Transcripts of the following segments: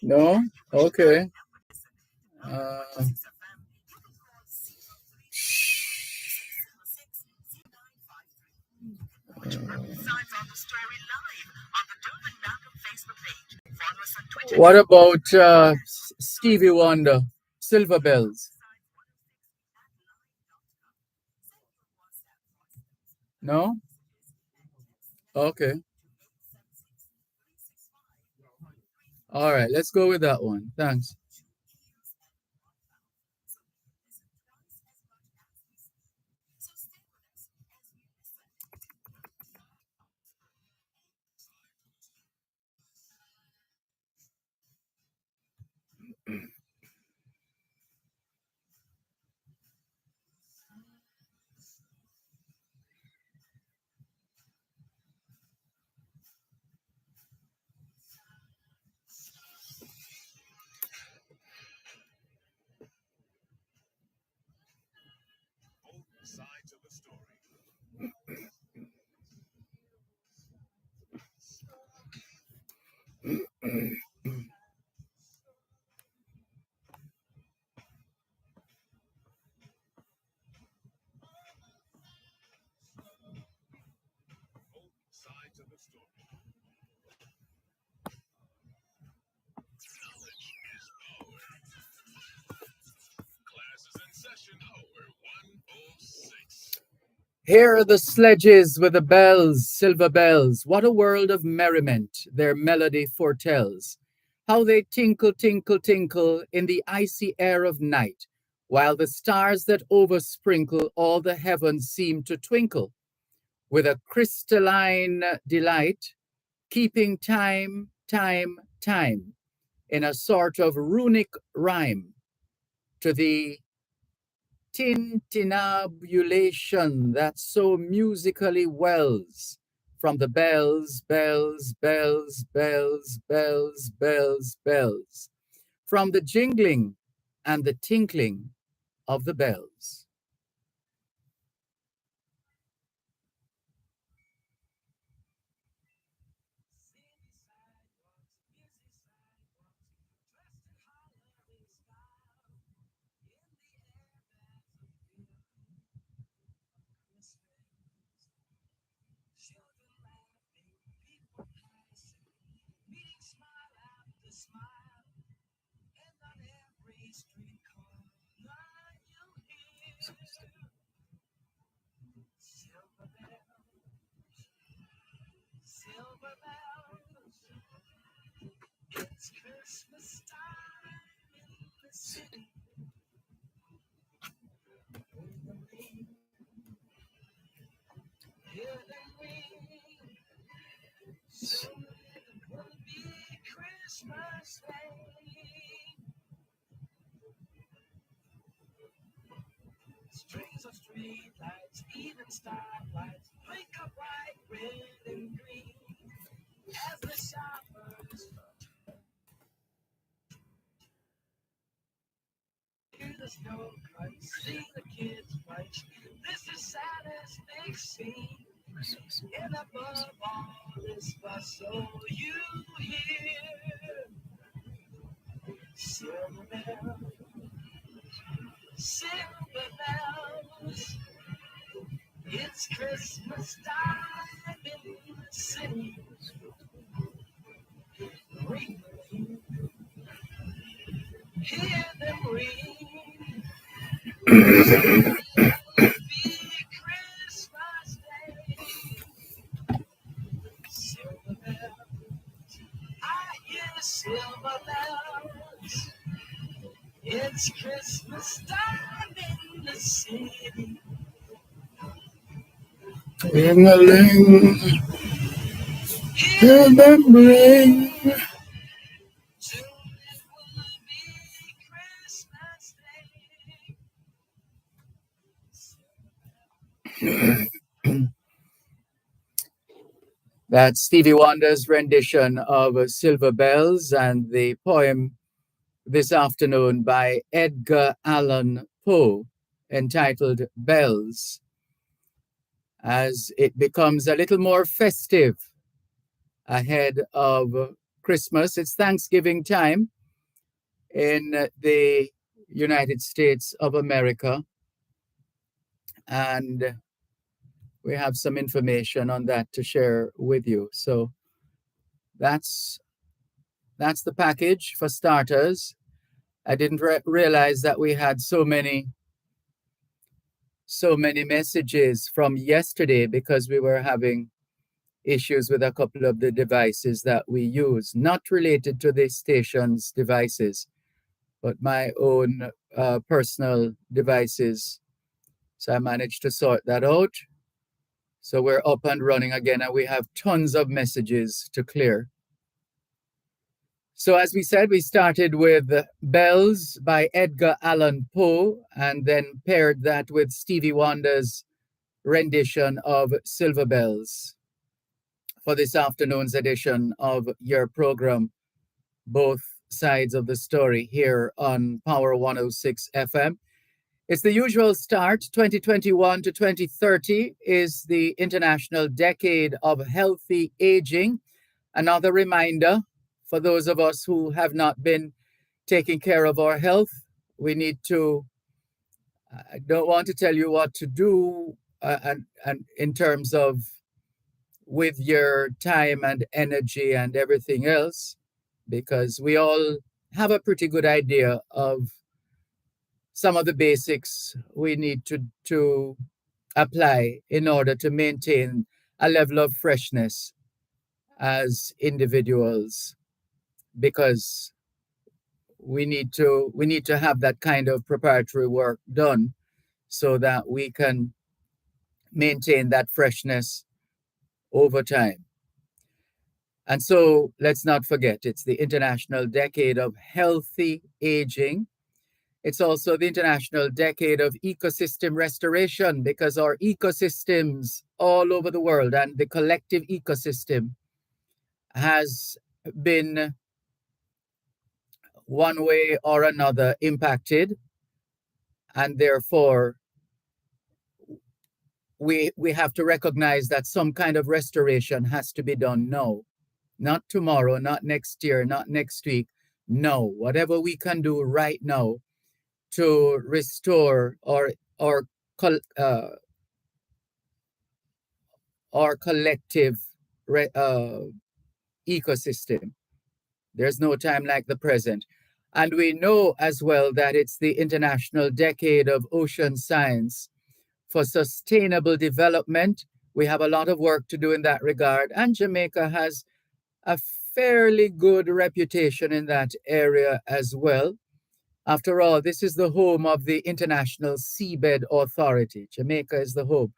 No? Okay. Uh, what about Stevie Wonder, Silver Bells? No? Okay. All right, let's go with that one. Thanks. Here are the sledges with the bells, silver bells. What a world of merriment their melody foretells. How they tinkle, tinkle, tinkle in the icy air of night, while the stars that oversprinkle all the heavens seem to twinkle with a crystalline delight, keeping time, time, time in a sort of runic rhyme to the tintinnabulation that so musically wells from the bells, bells, bells, bells, bells, bells, bells, from the jingling and the tinkling of the bells. Ring-a-ling, hear them ring. That's Stevie Wonder's rendition of Silver Bells and the poem this afternoon by Edgar Allan Poe entitled Bells, as it becomes a little more festive ahead of Christmas. It's Thanksgiving time in the United States of America, and we have some information on that to share with you. So that's that's the package for starters. I didn't realize that we had so many messages from yesterday because we were having issues with a couple of the devices that we use, not related to the station's devices, but my own personal devices. So I managed to sort that out. So we're up and running again, and we have tons of messages to clear. So as we said, we started with Bells by Edgar Allan Poe, and then paired that with Stevie Wonder's rendition of Silver Bells for this afternoon's edition of your program, Both Sides of the Story, here on Power 106 FM. It's the usual start. 2021 to 2030 is the International Decade of Healthy Aging. Another reminder for those of us who have not been taking care of our health. We need to, I don't want to tell you what to do and in terms of with your time and energy and everything else, because we all have a pretty good idea of some of the basics we need to apply in order to maintain a level of freshness as individuals, because we need to have that kind of preparatory work done so that we can maintain that freshness over time. And so let's not forget, it's the International Decade of Healthy Aging. It's also the International Decade of Ecosystem Restoration, because our ecosystems all over the world and the collective ecosystem has been one way or another impacted, and therefore we have to recognize that some kind of restoration has to be done now, not tomorrow, not next year, not next week. No, whatever we can do right now to restore our collective ecosystem. There's no time like the present. And we know as well that it's the International Decade of Ocean Science for Sustainable Development. We have a lot of work to do in that regard. And Jamaica has a fairly good reputation in that area as well. After all, this is the home of the International Seabed Authority. Jamaica is the home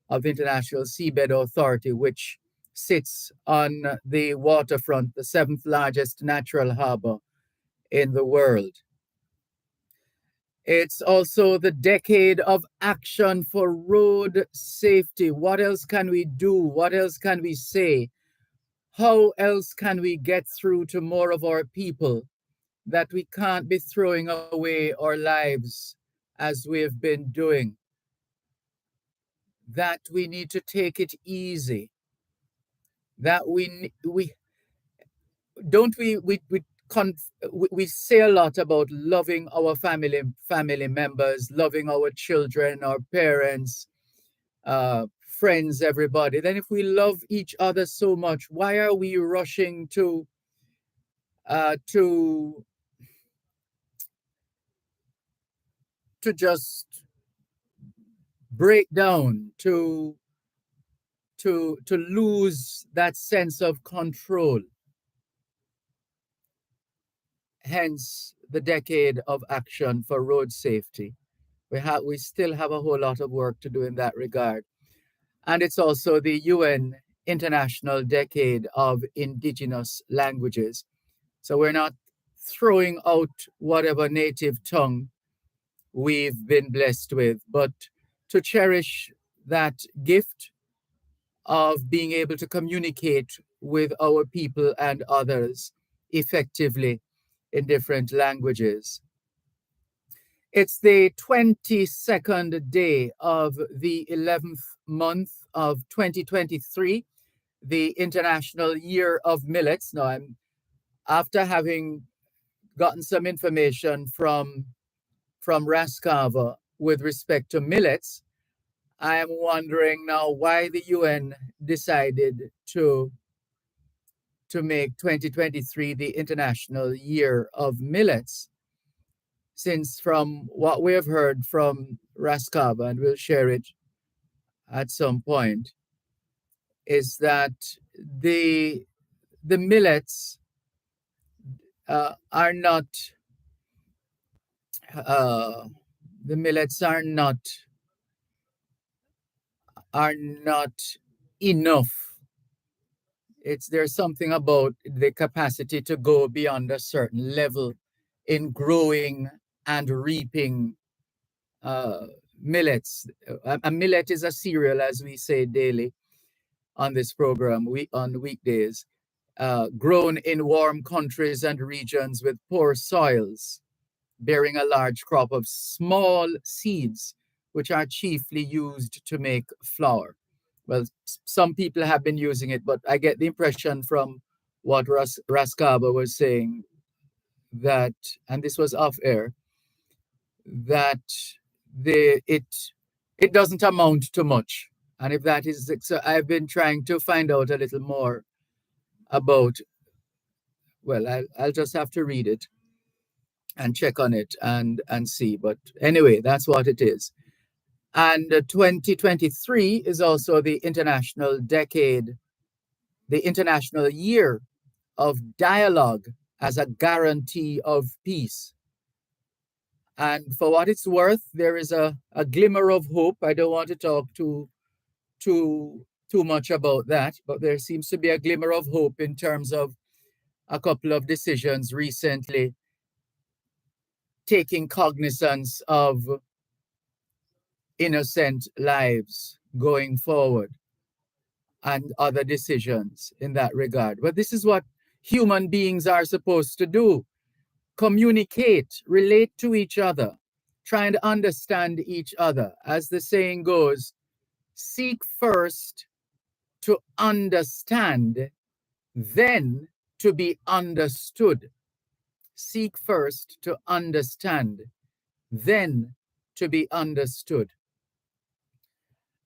of the International Seabed Authority, which sits on the waterfront, the seventh largest natural harbor in the world. It's also the decade of action for road safety. What else can we do? What else can we say? How else can we get through to more of our people that we can't be throwing away our lives as we've been doing? That we need to take it easy. That we don't we say a lot about loving our family members, loving our children, our parents, friends, everybody. Then if we love each other so much, why are we rushing to just break down, to lose that sense of control? Hence the decade of action for road safety. We still have a whole lot of work to do in that regard. And it's also the UN International Decade of Indigenous Languages. So we're not throwing out whatever native tongue we've been blessed with, but to cherish that gift of being able to communicate with our people and others effectively in different languages. It's the 22nd day of the 11th month of 2023, the International Year of Millets. Now, I'm after having gotten some information from Raskava with respect to millets, I am wondering now why the UN decided to make 2023 the International Year of Millets, since from what we have heard from Raskava, and we'll share it at some point, is that the the millets are not uh, the millets are not enough. It's There's something about the capacity to go beyond a certain level in growing and reaping uh, millets. A millet is a cereal, as we say daily on this program, on weekdays, grown in warm countries and regions with poor soils, bearing a large crop of small seeds, which are chiefly used to make flour. Well, some people have been using it, but I get the impression from what Raskaba was saying that, and this was off air, that the it doesn't amount to much. And if that is so, I've been trying to find out a little more about. Well, I'll just have to read it and check on it and see. But anyway, that's what it is. And 2023 is also the International Year of Dialogue as a guarantee of peace. And for what it's worth, there is a glimmer of hope. I don't want to talk too much about that, but there seems to be a glimmer of hope in terms of a couple of decisions recently taking cognizance of innocent lives going forward and other decisions in that regard. But this is what human beings are supposed to do: communicate, relate to each other, try and understand each other. As the saying goes, seek first to understand, then to be understood. Seek first to understand, then to be understood.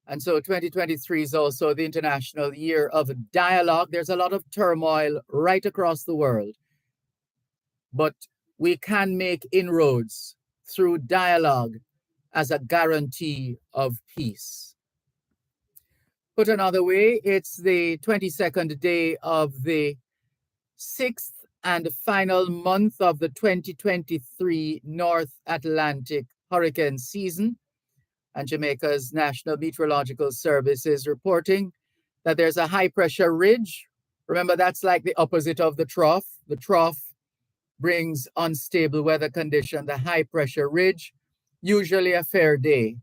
And so 2023 is also the International Year of Dialogue. There's a lot of turmoil right across the world, but we can make inroads through dialogue as a guarantee of peace. Put another way, it's the 22nd day of the sixth and final month of the 2023 North Atlantic hurricane season. And Jamaica's National Meteorological Service is reporting that there's a high pressure ridge. Remember, that's like the opposite of the trough. The trough brings unstable weather condition. The high pressure ridge, usually a fair day.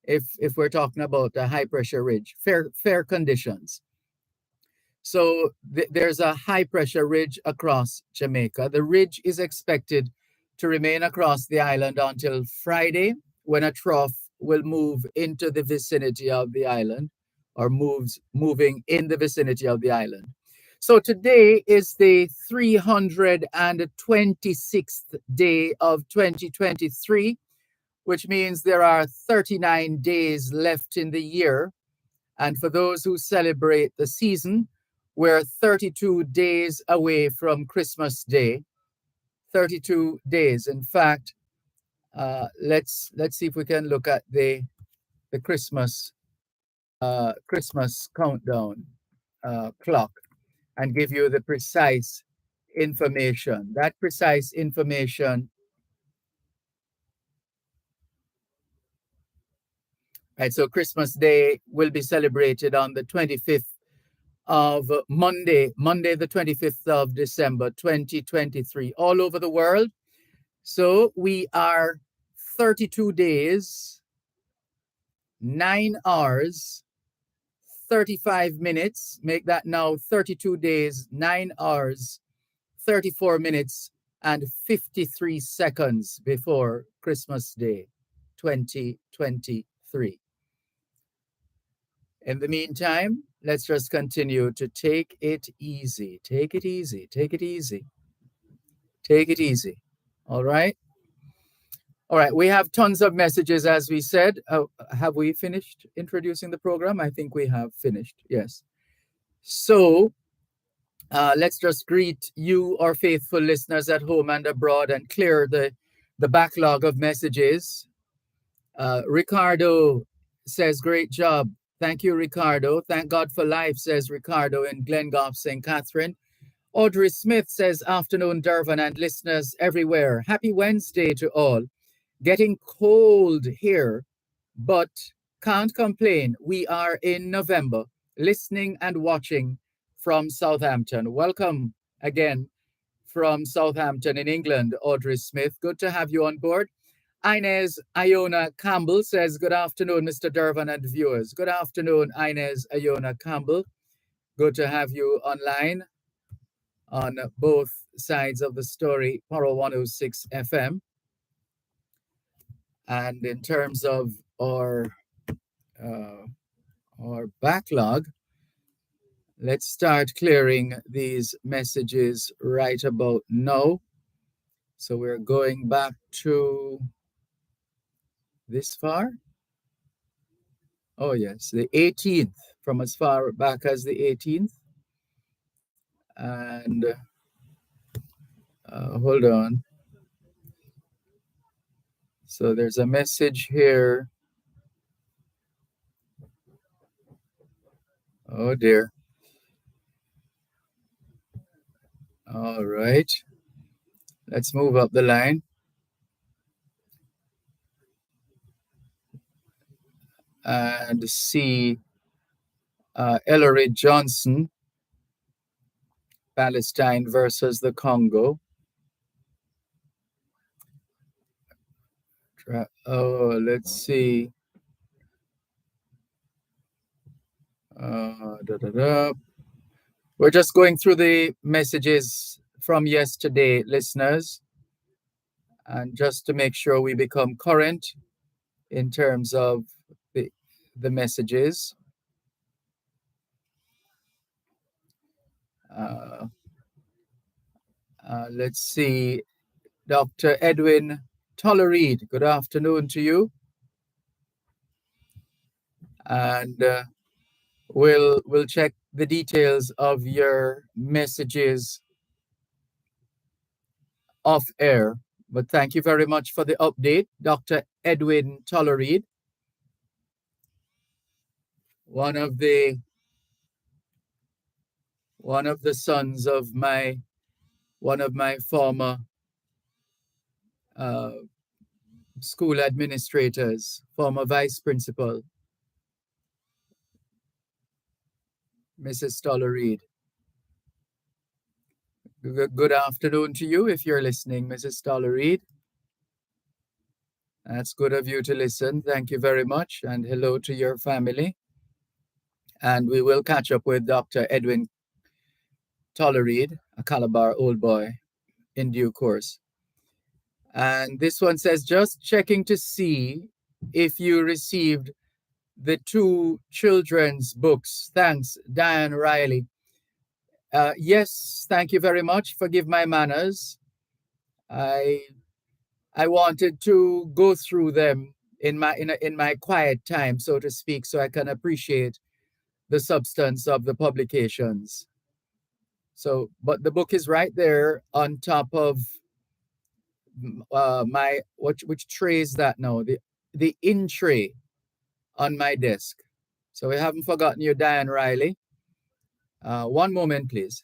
If we're talking about a high pressure ridge, fair conditions. So there's a high pressure ridge across Jamaica. The ridge is expected to remain across the island until Friday, when a trough will move into the vicinity of the island, or moving in the vicinity of the island. So today is the 326th day of 2023, which means there are 39 days left in the year. And for those who celebrate the season, we're 32 days away from Christmas Day. 32 days. In fact, let's see if we can look at the Christmas countdown clock and give you the precise information. That precise information. Right, so Christmas Day will be celebrated on the 25th of Monday, the 25th of December, 2023, all over the world. So we are 32 days, 9 hours, 35 minutes. Make that now 32 days, 9 hours, 34 minutes, and 53 seconds before Christmas Day, 2023. In the meantime, let's just continue to take it easy. Take it easy. Take it easy. Take it easy. All right. All right. We have tons of messages, as we said. Have we finished introducing the program? I think we have finished. Yes. So let's just greet you, our faithful listeners at home and abroad, and clear the backlog of messages. Ricardo says, great job. Thank you, Ricardo. Thank God for life, says Ricardo in Glengoff, St. Catherine. Audrey Smith says, afternoon, Dervan and listeners everywhere. Happy Wednesday to all. Getting cold here, but can't complain. We are in November, listening and watching from Southampton. Welcome again from Southampton in England, Audrey Smith. Good to have you on board. Inez Iona Campbell says, good afternoon, Mr. Dervan and viewers. Good afternoon, Inez Iona Campbell. Good to have you online on both sides of the story, Paro 106 FM. And in terms of uh, our backlog, let's start clearing these messages right about now. So we're going back to this far. Oh, yes, the 18th, from as far back as the 18th. And hold on. So there's a message here. Oh, dear. All right. Let's move up the line and see Ellery Johnson, Palestine versus the Congo. Oh, let's see. Da, da, da. We're just going through the messages from yesterday, listeners, and just to make sure we become current in terms of the messages. Let's see. Dr. Edwin Tollereed, good afternoon to you. And we'll check the details of your messages off air. But thank you very much for the update, Dr. Edwin Tollereed, one of the sons of one of my former school administrators, former vice principal, Mrs. Tollereed. Good afternoon to you if you're listening, Mrs. Tollereed. That's good of you to listen. Thank you very much. And hello to your family. And we will catch up with Dr. Edwin Tollereed, a Calabar old boy, in due course. And this one says, just checking to see if you received the two children's books. Thanks, Diane Riley. Yes, thank you very much. Forgive my manners. I wanted to go through them in my quiet time, so to speak, so I can appreciate the substance of the publications. So, but the book is right there on top of my which tray is that now? The in tray on my desk. So we haven't forgotten you, Diane Riley. One moment, please.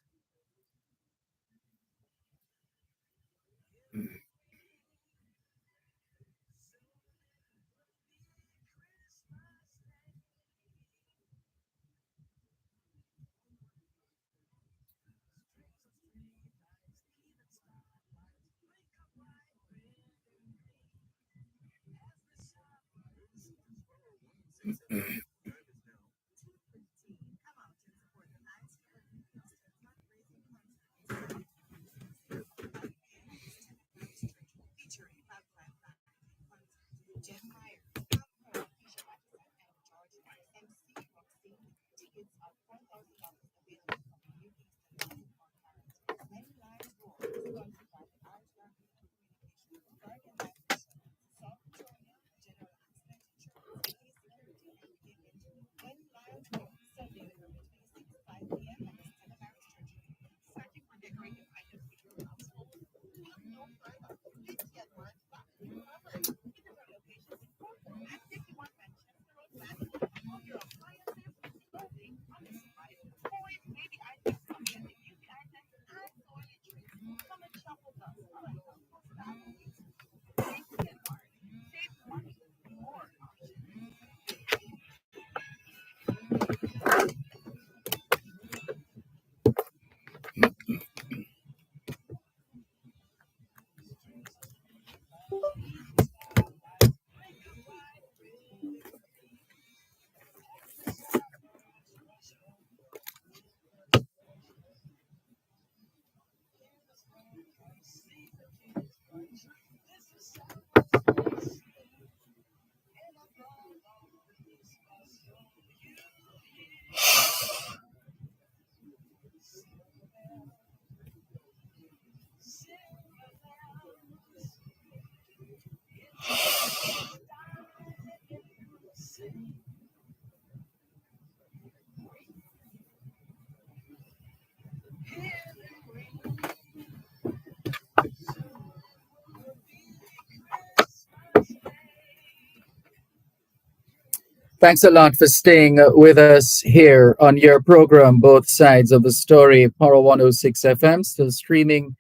Thanks a lot for staying with us here on your program, Both Sides of the Story, Power 106 FM, still streaming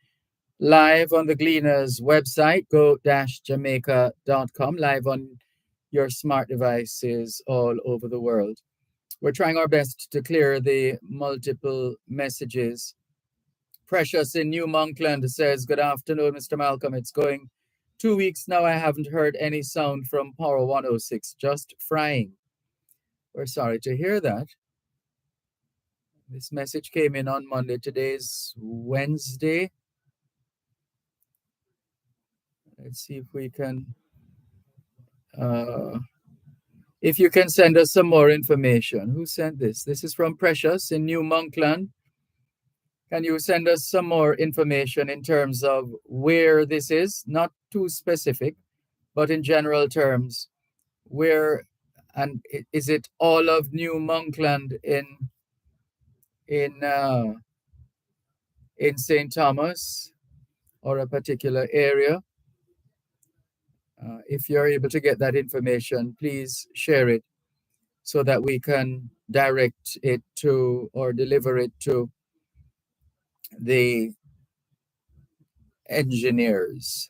live on the Gleaners website, go-jamaica.com, live on your smart devices all over the world. We're trying our best to clear the multiple messages. Precious in New Monkland says, good afternoon, Mr. Malcolm. It's going 2 weeks now. I haven't heard any sound from Power 106, just frying. We're sorry to hear that. This message came in on Monday. Today's Wednesday. Let's see if we can, if you can send us some more information. Who sent this? This is from Precious in New Monkland. Can you send us some more information in terms of where this is? Not too specific, but in general terms, where, and is it all of New Monkland in uh, in St. Thomas or a particular area? If you're able to get that information, please share it so that we can direct it to or deliver it to the engineers.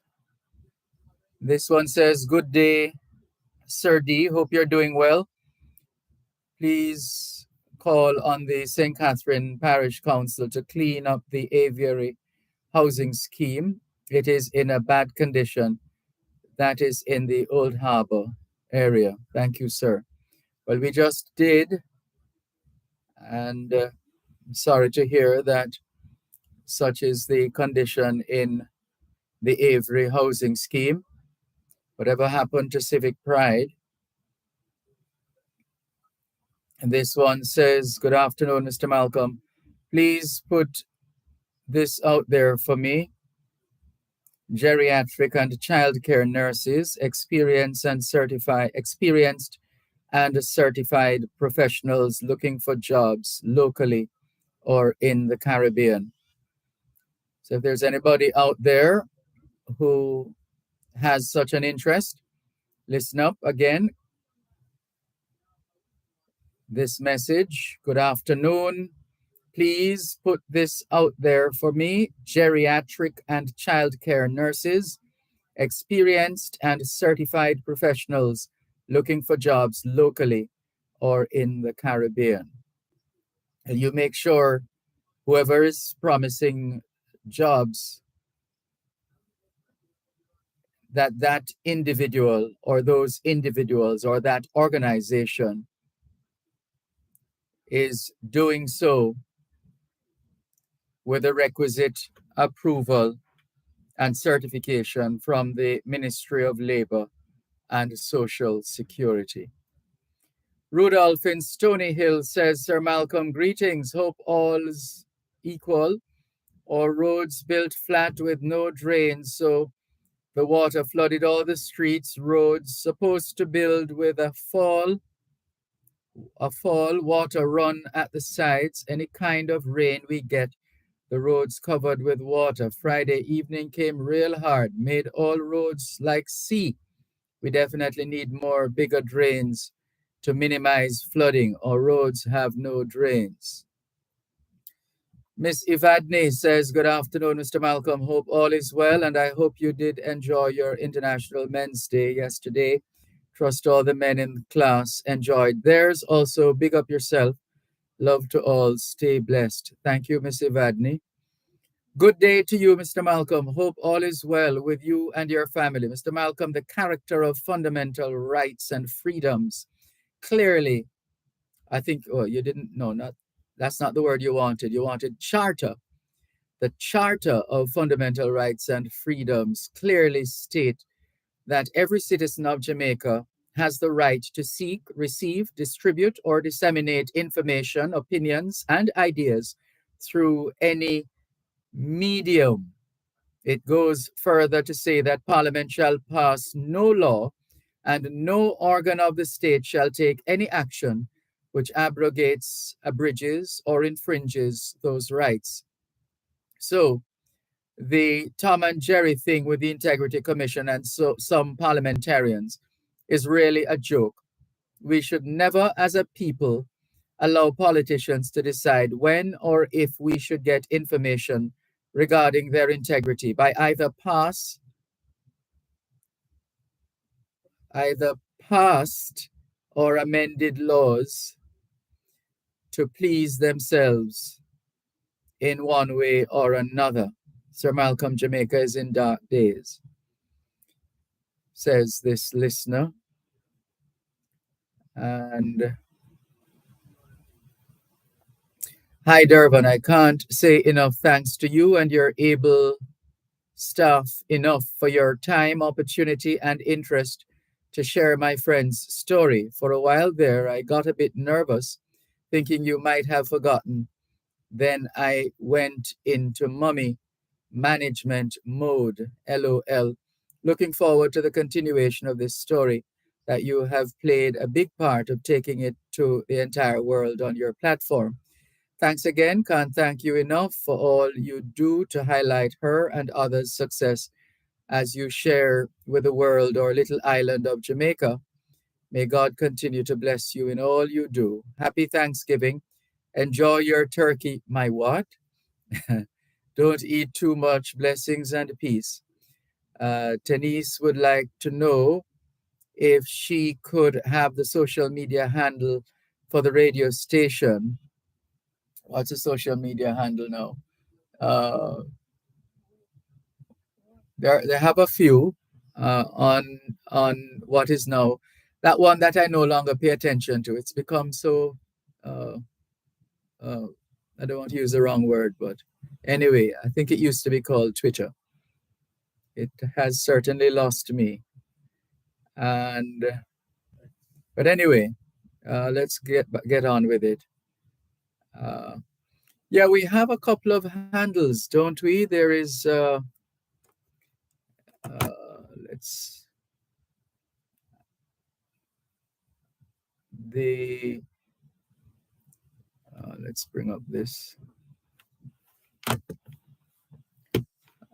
This one says, good day, Sir D. Hope you're doing well. Please call on the St. Catherine Parish Council to clean up the aviary housing scheme. It is in a bad condition. That is in the Old Harbor area. Thank you, sir. Well, we just did, and sorry to hear that such is the condition in the Avery housing scheme. Whatever happened to civic pride? And this one says, good afternoon, Mr. Malcolm. Please put this out there for me. Geriatric and childcare nurses, experienced and certified professionals looking for jobs locally or in the Caribbean. So if there's anybody out there who has such an interest, listen up again. This message, good afternoon. Please put this out there for me. Geriatric and childcare nurses, experienced and certified professionals looking for jobs locally or in the Caribbean. And you make sure whoever is promising jobs that individual or those individuals or that organization is doing so with the requisite approval and certification from the Ministry of Labor and Social Security. Rudolph in Stony Hill says, Sir Malcolm, greetings. Hope all's equal. Or roads built flat with no drains, so the water flooded all the streets. Roads supposed to build with a fall water run at the sides. Any kind of rain we get, the roads covered with water. Friday evening came real hard, made all roads like sea. We definitely need more bigger drains to minimize flooding. Our roads have no drains. Miss Evadne says, good afternoon, Mr. Malcolm. Hope all is well, and I hope you did enjoy your International Men's Day yesterday. Trust all the men in class enjoyed theirs. Also, big up yourself. Love to all. Stay blessed. Thank you, Miss Evadne. Good day to you, Mr. Malcolm. Hope all is well with you and your family. Mr. Malcolm, the character of fundamental rights and freedoms. Clearly, I think, you didn't, no, not, that's not the word you wanted. You wanted charter. The Charter of Fundamental Rights and Freedoms clearly state that every citizen of Jamaica has the right to seek, receive, distribute, or disseminate information, opinions, and ideas through any medium. It goes further to say that Parliament shall pass no law and no organ of the state shall take any action which abrogates, abridges, or infringes those rights. So, the Tom and Jerry thing with the Integrity Commission and so some parliamentarians is really a joke. We should never, as a people, allow politicians to decide when or if we should get information regarding their integrity by either past or amended laws to please themselves in one way or another. Sir Malcolm, Jamaica is in dark days, says this listener. And hi, Dervan. I can't say enough thanks to you and your able staff enough for your time, opportunity, and interest to share my friend's story. For a while there, I got a bit nervous, thinking you might have forgotten. Then I went into mummy management mode, LOL. Looking forward to the continuation of this story that you have played a big part of taking it to the entire world on your platform. Thanks again. Can't thank you enough for all you do to highlight her and others' success as you share with the world our little island of Jamaica. May God continue to bless you in all you do. Happy Thanksgiving. Enjoy your turkey. My what? Don't eat too much. Blessings and peace. Denise would like to know if she could have the social media handle for the radio station. What's a social media handle now? Uh, they have a few on what is now that one that I no longer pay attention to. It's become so. Uh, uh, I don't want to use the wrong word, but anyway, I think it used to be called Twitter. It has certainly lost me, and but anyway, let's get on with it. Uh, yeah, we have a couple of handles, don't we? There is. Let's the let's bring up this.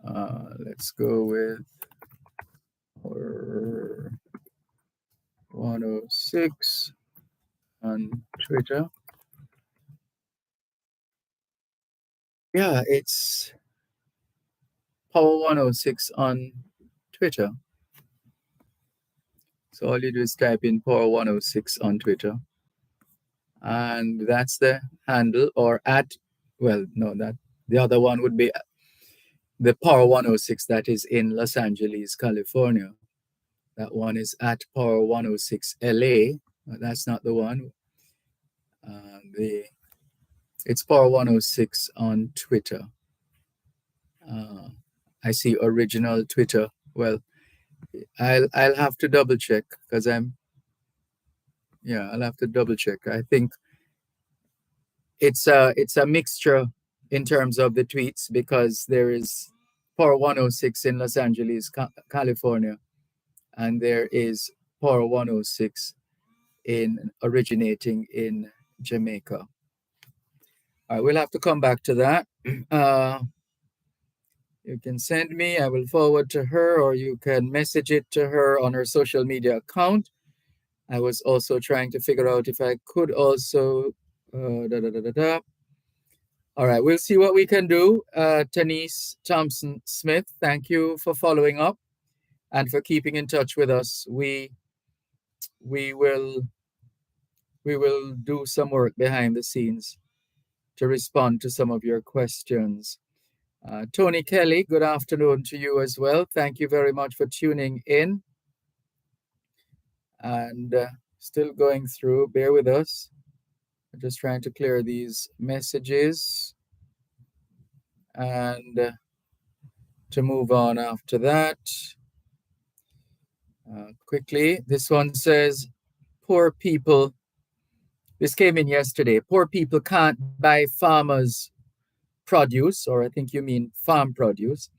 Let's go with 106 on Twitter. Yeah, it's Power 106 on Twitter. So all you do is type in Power 106 on Twitter. And that's the handle, or at, well, no, that the other one would be the Power 106 that is in Los Angeles, California. That one is at Power 106 LA. That's not the one. It's Power 106 on Twitter. I see original Twitter. Well, I'll have to double check because I'll have to double check. I think it's a mixture in terms of the tweets because there is Power 106 in Los Angeles, California, and there is Power 106 in originating in Jamaica. All right, we'll have to come back to that. You can send me, I will forward to her, or you can message it to her on her social media account. I was also trying to figure out if I could also. All right, we'll see what we can do. Tanise Thompson Smith, thank you for following up and for keeping in touch with us. We will do some work behind the scenes to respond to some of your questions. Tony Kelly, good afternoon to you as well. Thank you very much for tuning in. And still going through, bear with us. I'm just trying to clear these messages. And to move on after that, quickly, this one says, poor people, this came in yesterday, poor people can't buy farmers' produce, or I think you mean farm produce,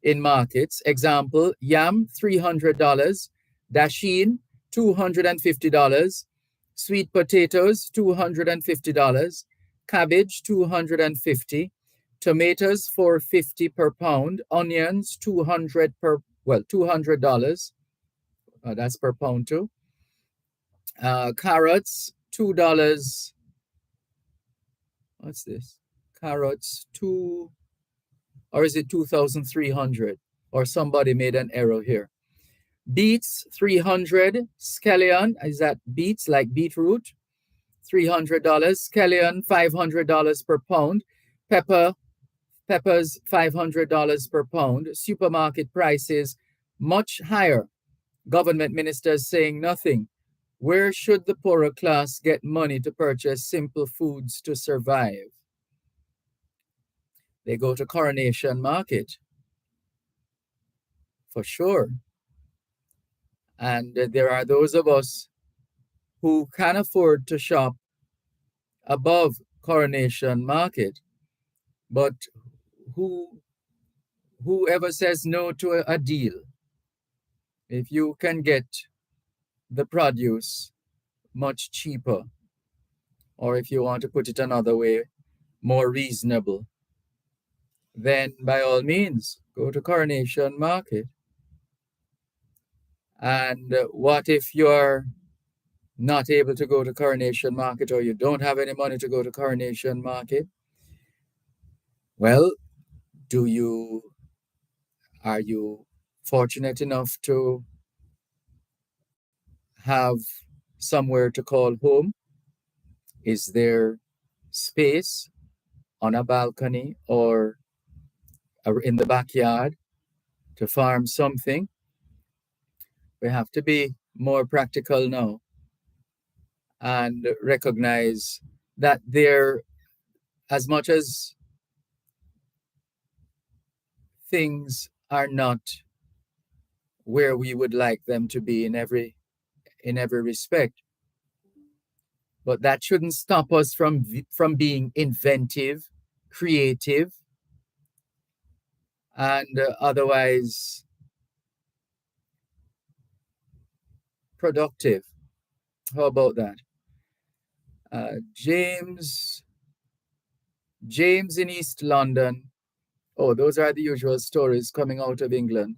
in markets. Example, yam, $300, dasheen, $250, sweet potatoes, $250, cabbage, $250, tomatoes, $450 per pound, onions, $200, that's per pound too. Carrots, $2. What's this? Carrots, or is it 2,300? Or somebody made an error here. Beets, 300. Scallion, is that beets like beetroot? $300. Scallion, $500 per pound. Peppers, $500 per pound. Supermarket prices much higher. Government ministers saying nothing. Where should the poorer class get money to purchase simple foods to survive? They go to Coronation Market, for sure. And there are those of us who can afford to shop above Coronation Market, but whoever says no to a deal, if you can get the produce much cheaper, or if you want to put it another way, more reasonable, then by all means, go to Coronation Market. And what if you're not able to go to Coronation Market, or you don't have any money to go to Coronation Market? Well, are you fortunate enough to have somewhere to call home? Is there space on a balcony or in the backyard to farm something? We have to be more practical now and recognize that as much as things are not where we would like them to be in every respect, but that shouldn't stop us from being inventive, creative, and otherwise productive. How about that? James in East London. Oh, those are the usual stories coming out of England.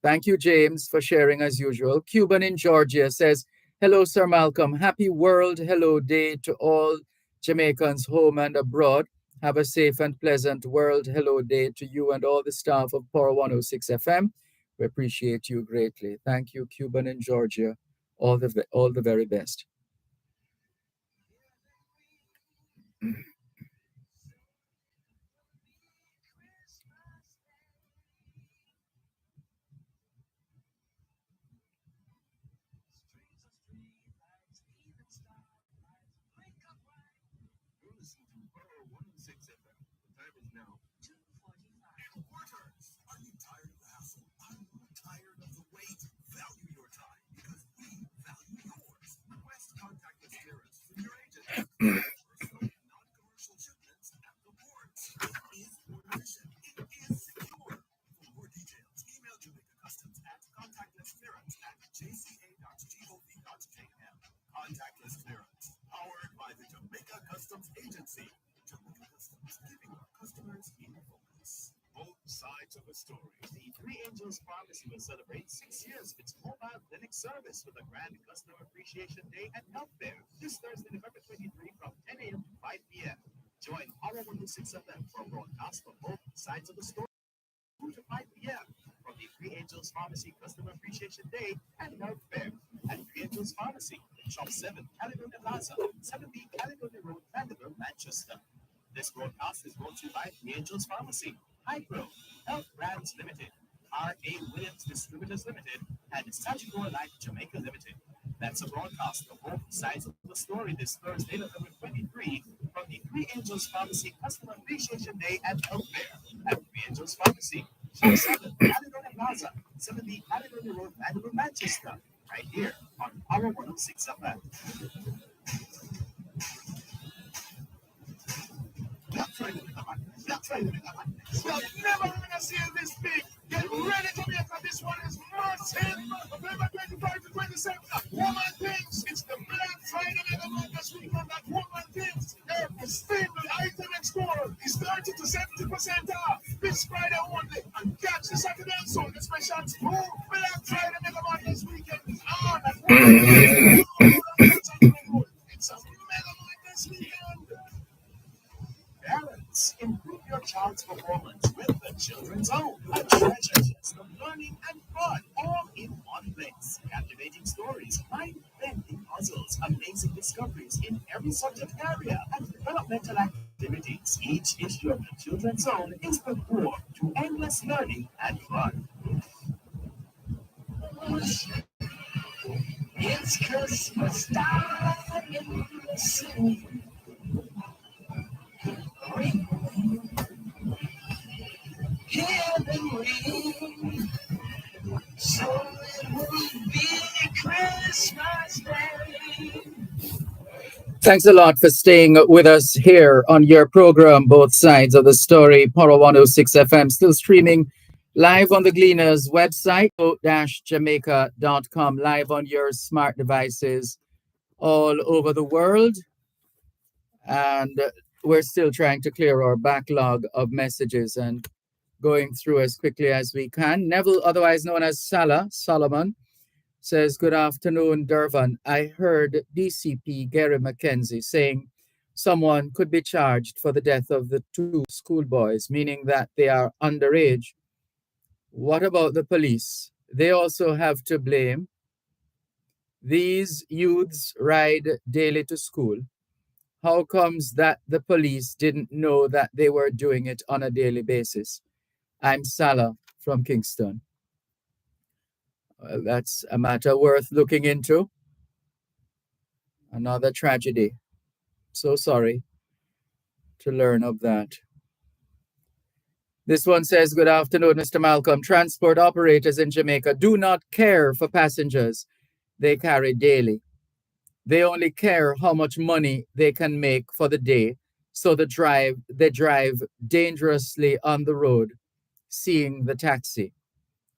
Thank you, James, for sharing as usual. Cuban in Georgia says, hello, Sir Malcolm. Happy World Hello Day to all Jamaicans home and abroad. Have a safe and pleasant World Hello Day to you and all the staff of Power 106 FM. We appreciate you greatly. Thank you, Cuban in Georgia. All the very best. Contactless clearance, powered by the Jamaica Customs Agency. Jamaica Customs, giving our customers in focus. Both sides of a story. The Three Angels Pharmacy will celebrate 6 years of its mobile clinic service with a grand Customer Appreciation Day and Health Fair this Thursday, November 23 from 10 a.m. to 5 p.m. Join our 106 FM for a broadcast from both sides of the story. 2 to 5 p.m. from the Three Angels Pharmacy Customer Appreciation Day and Health Fair at Three Angels Pharmacy, Shop 7, Caledonia Plaza, 7B Caledonia Road, Vanderbilt, Manchester. This broadcast is brought to you by Three Angels Pharmacy, Hypro, Health Brands Limited, R.A. Williams Distributors Limited, and Sagicor Life Jamaica Limited. That's a broadcast of both sides of the story this Thursday, November 23, from the Three Angels Pharmacy Customer Appreciation Day and Health Fair. at Three Angels Pharmacy, Shop 7, Caledonia Plaza, 70 Caledonia Road, Vancouver, Manchester, right here on Power 106 FM. Black Friday with the madness. Black Friday with the madness. You're never gonna see this big. Get ready to make up. This one is massive. November 25 to 27. Woman Things. It's the Black Friday with the madness weekend at Woman Things. Every single item in store is 30 to 70% off. This Friday only. And catch the Saturday and Sunday specials. Boom. Black Friday with the madness weekend is on at Woman Things. It's a mega madness weekend. Parents, improve your child's performance with the Children's Home. A treasure chest of learning and fun, all in one place. Captivating stories, mind-bending puzzles, amazing discoveries in every subject area, and developmental activities. Each issue of the Children's Zone is the core to endless learning and fun. It's Christmas time in the city. Hear them ring. So it will be Christmas Day. Thanks a lot for staying with us here on your program, Both Sides of the Story, Power 106 FM, still streaming live on the Gleaners website, jamaica.com, live on your smart devices all over the world. And we're still trying to clear our backlog of messages and going through as quickly as we can. Neville, otherwise known as Solomon, says, good afternoon, Dervan. I heard DCP Gary McKenzie saying someone could be charged for the death of the two schoolboys, meaning that they are underage. What about the police? They also have to blame. These youths ride daily to school. How comes that the police didn't know that they were doing it on a daily basis? I'm Salah from Kingston. Well, that's a matter worth looking into. Another tragedy. So sorry to learn of that. This one says, good afternoon, Mr. Malcolm. Transport operators in Jamaica do not care for passengers they carry daily. They only care how much money they can make for the day. So they drive dangerously on the road, seeing the taxi,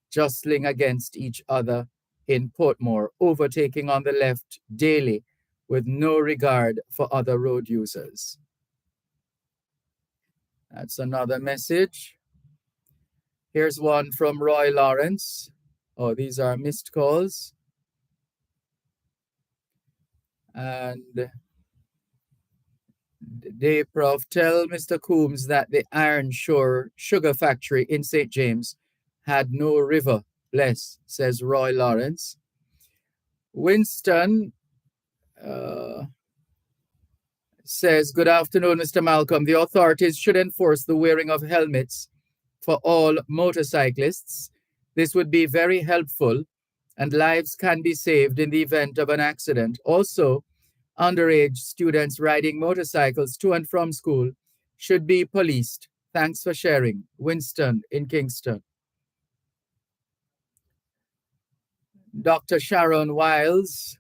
jostling against each other in Portmore, overtaking on the left daily with no regard for other road users. That's another message. Here's one from Roy Lawrence. Oh, these are missed calls. And Dave Prof, tell Mr. Coombs that the Iron Shore Sugar Factory in St. James had no river. Bless, says Roy Lawrence. Winston says, good afternoon, Mr. Malcolm. The authorities should enforce the wearing of helmets for all motorcyclists. This would be very helpful and lives can be saved in the event of an accident. Also, underage students riding motorcycles to and from school should be policed. Thanks for sharing. Winston in Kingston. Dr. Sharon Wiles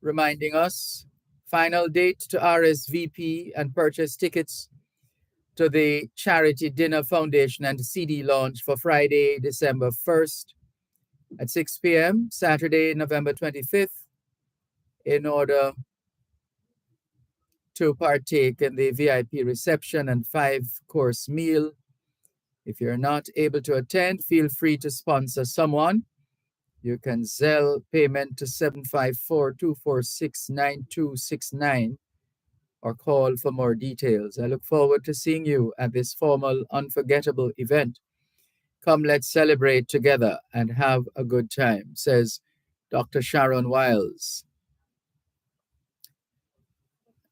reminding us, final date to RSVP and purchase tickets to the Charity Dinner Foundation and CD launch for Friday, December 1st at 6 p.m., Saturday, November 25th, in order to partake in the VIP reception and 5-course meal. If you're not able to attend, feel free to sponsor someone. You can Zelle payment to 754-246-9269 or call for more details. I look forward to seeing you at this formal, unforgettable event. Come, let's celebrate together and have a good time, says Dr. Sharon Wiles.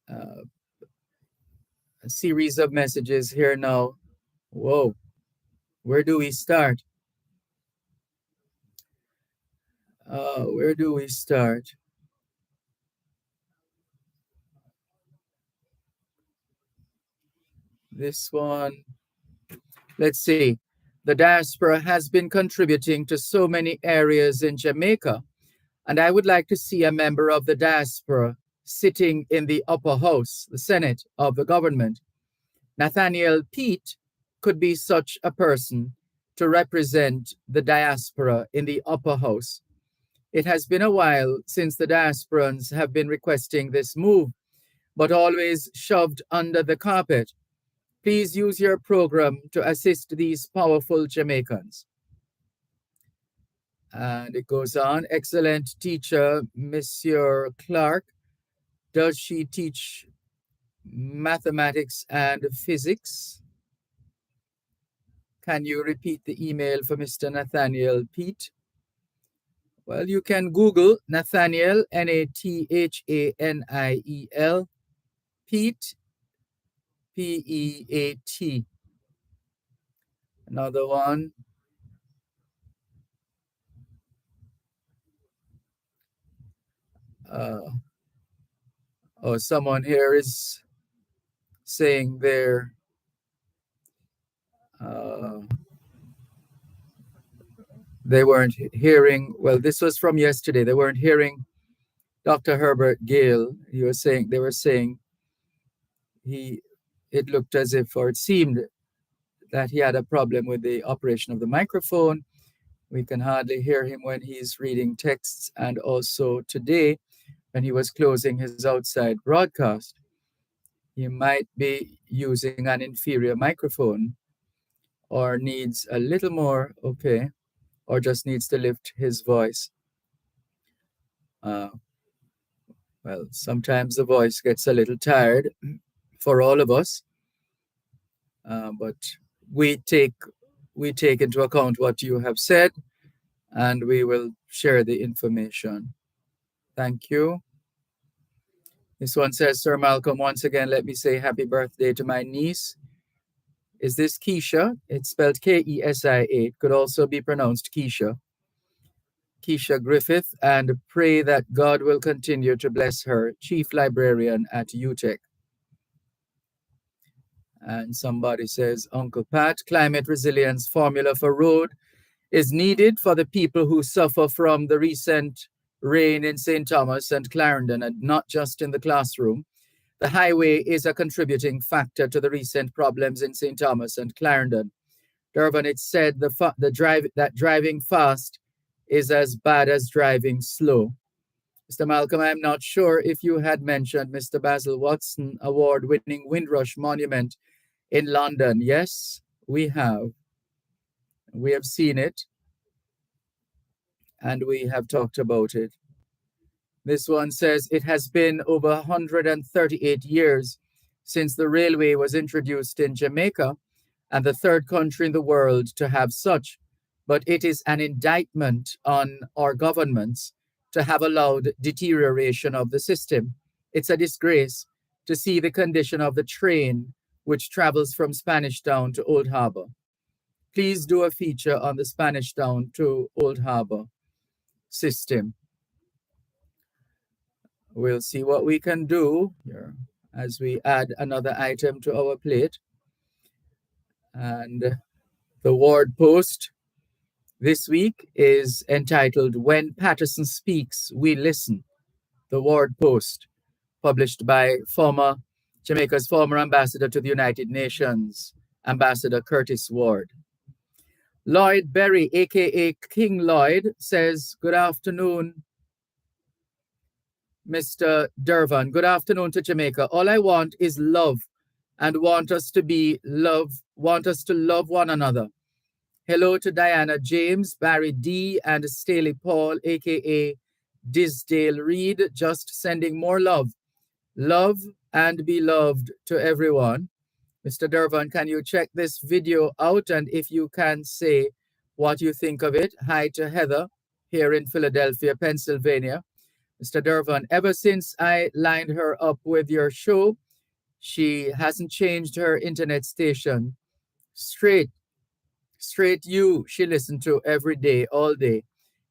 A series of messages here now. Whoa, where do we start? Where do we start? This one. Let's see. The diaspora has been contributing to so many areas in Jamaica, and I would like to see a member of the diaspora sitting in the upper house, the Senate of the government. Nathaniel Pete could be such a person to represent the diaspora in the upper house. It has been a while since the diasporans have been requesting this move, but always shoved under the carpet. Please use your program to assist these powerful Jamaicans. And it goes on. Excellent teacher, Monsieur Clark. Does she teach mathematics and physics? Can you repeat the email for Mr. Nathaniel Pete? Well, you can Google Nathaniel, Nathaniel, Pete, Peat. Another one. Someone here is saying they weren't hearing. Well, this was from yesterday. They weren't hearing Dr. Herbert Gale. They were saying it looked as if, or it seemed that he had a problem with the operation of the microphone. We can hardly hear him when he's reading texts, and also today when he was closing his outside broadcast. He might be using an inferior microphone or needs a little more, okay, or just needs to lift his voice. Well, sometimes the voice gets a little tired for all of us, but we take into account what you have said, and we will share the information. Thank you. This one says, Sir Malcolm, once again, let me say happy birthday to my niece. Is this Keisha? It's spelled Kesia. It could also be pronounced Keisha. Keisha Griffith, and pray that God will continue to bless her, Chief Librarian at UTEC. And somebody says, Uncle Pat, climate resilience formula for road is needed for the people who suffer from the recent rain in St. Thomas and Clarendon, and not just in the classroom. The highway is a contributing factor to the recent problems in St. Thomas and Clarendon. Dervan, it said that driving fast is as bad as driving slow. Mr. Malcolm, I'm not sure if you had mentioned Mr. Basil Watson award-winning Windrush Monument in London. Yes, we have. We have seen it, and we have talked about it. This one says, it has been over 138 years since the railway was introduced in Jamaica, and the third country in the world to have such, but it is an indictment on our governments to have allowed deterioration of the system. It's a disgrace to see the condition of the train which travels from Spanish Town to Old Harbour. Please do a feature on the Spanish Town to Old Harbour system. We'll see what we can do here as we add another item to our plate. And the ward post this week is entitled When Patterson Speaks, We Listen. The ward post, published by Jamaica's former ambassador to the United Nations, Ambassador Curtis Ward. Lloyd Berry, aka King Lloyd, says, good afternoon, Mr. Dervan. Good afternoon to Jamaica. All I want is love, and want us to love one another. Hello to Diana James, Barry D, and Staley Paul, aka Disdale Reed, just sending more love. Love and be loved to everyone. Mr. Dervan, can you check this video out? And if you can, say what you think of it. Hi to Heather here in Philadelphia, Pennsylvania. Mr. Dervan, ever since I lined her up with your show, she hasn't changed her internet station. Straight you she listened to every day, all day.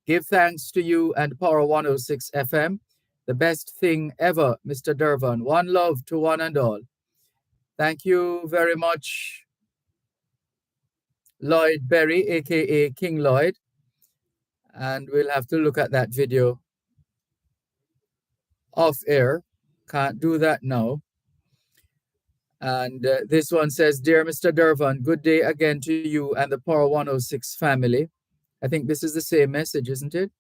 Give thanks to you and Power 106 FM. The best thing ever, Mr. Dervan. One love to one and all. Thank you very much, Lloyd Berry, aka King Lloyd, and we'll have to look at that video off air. Can't do that now. And this one says, Dear Mr. Dervan, good day again to you and the Power 106 family. I think this is the same message, isn't it?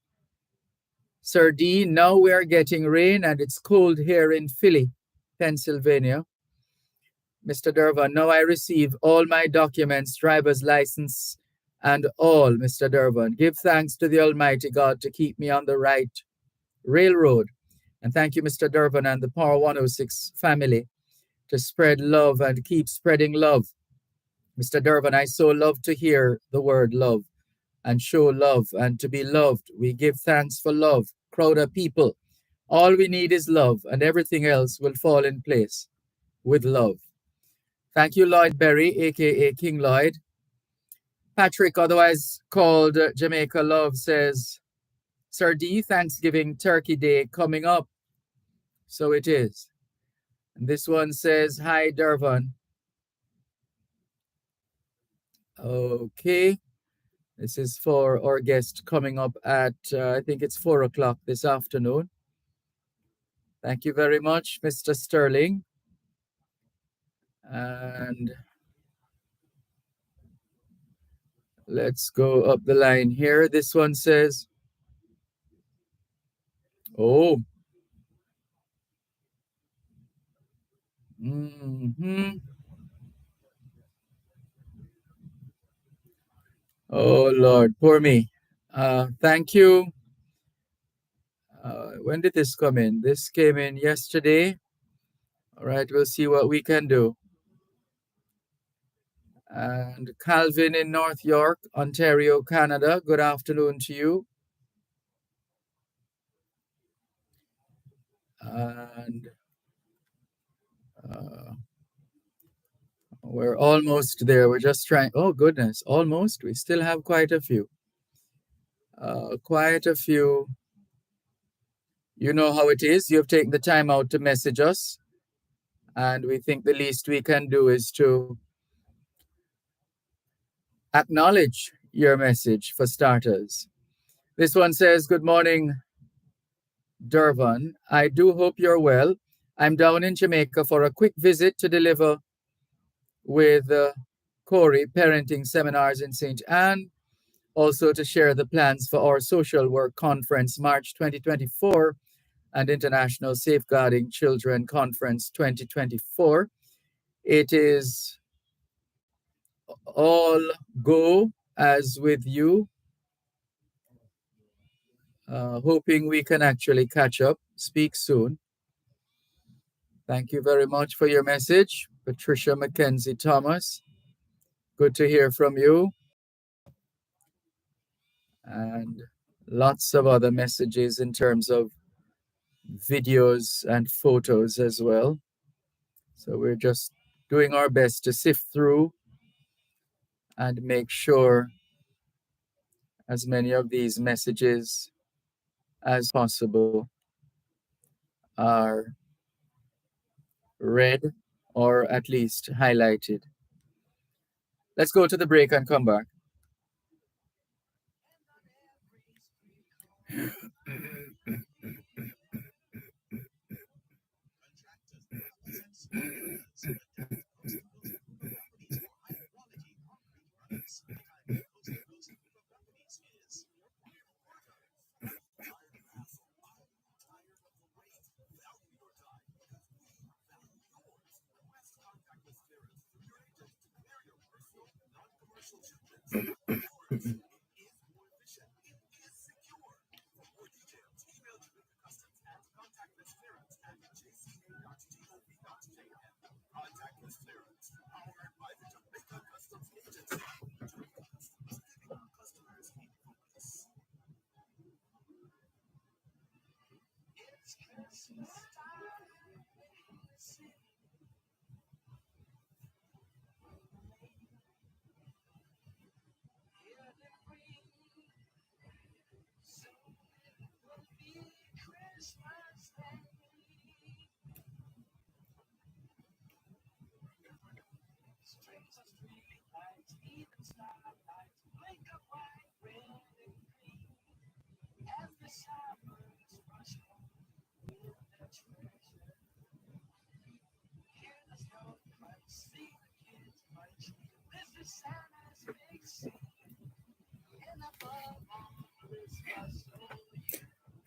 Sir D, now we are getting rain and it's cold here in Philly, Pennsylvania. Mr. Dervan, now I receive all my documents, driver's license, and all, Mr. Dervan. Give thanks to the Almighty God to keep me on the right railroad. And thank you, Mr. Dervan and the Power 106 family, to spread love and keep spreading love. Mr. Dervan, I so love to hear the word love and show love and to be loved. We give thanks for love. Crowd of people. All we need is love, and everything else will fall in place with love. Thank you, Lloyd Berry, aka King Lloyd. Patrick, otherwise called Jamaica Love, says, Sir D, Thanksgiving Turkey Day coming up. So it is. And this one says, Hi, Dervan. Okay. This is for our guest coming up at, I think it's 4 o'clock this afternoon. Thank you very much, Mr. Sterling. And let's go up the line here. This one says, oh. Oh, Lord, poor me. Thank you. When did this come in? This came in yesterday. All right, we'll see what we can do. And Calvin in North York, Ontario, Canada. Good afternoon to you. And we're almost there. We're just trying. Oh, goodness, almost. We still have quite a few. Quite a few. You know how it is. You've taken the time out to message us. And we think the least we can do is to acknowledge your message for starters. This one says, Good morning, Dervan. I do hope you're well. I'm down in Jamaica for a quick visit to deliver with Corey parenting seminars in St. Anne, also to share the plans for our social work conference March 2024 and International Safeguarding Children Conference 2024. It is all go as with you. Hoping we can actually catch up, speak soon. Thank you very much for your message, Patricia Mackenzie Thomas. Good to hear from you. And lots of other messages in terms of videos and photos as well. So we're just doing our best to sift through and make sure as many of these messages as possible are read or at least highlighted. Let's go to the break and come back.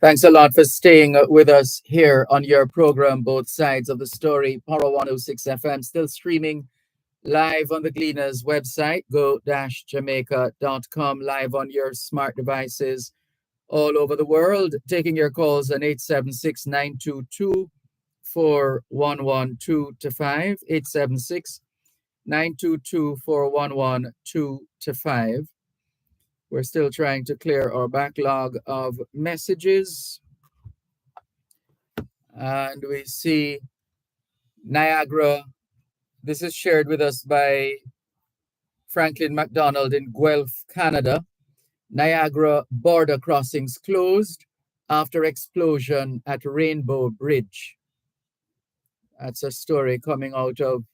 Thanks a lot for staying with us here on your program, Both Sides of the Story, Power 106 FM, still streaming live on the Gleaners website, go-jamaica.com, live on your smart devices all over the world, taking your calls on 876-922-4112 to 5, 876-922-4112 to 5. We're still trying to clear our backlog of messages. And we see Niagara. This is shared with us by Franklin McDonald in Guelph, Canada. Niagara border crossings closed after explosion at Rainbow Bridge. That's a story coming out of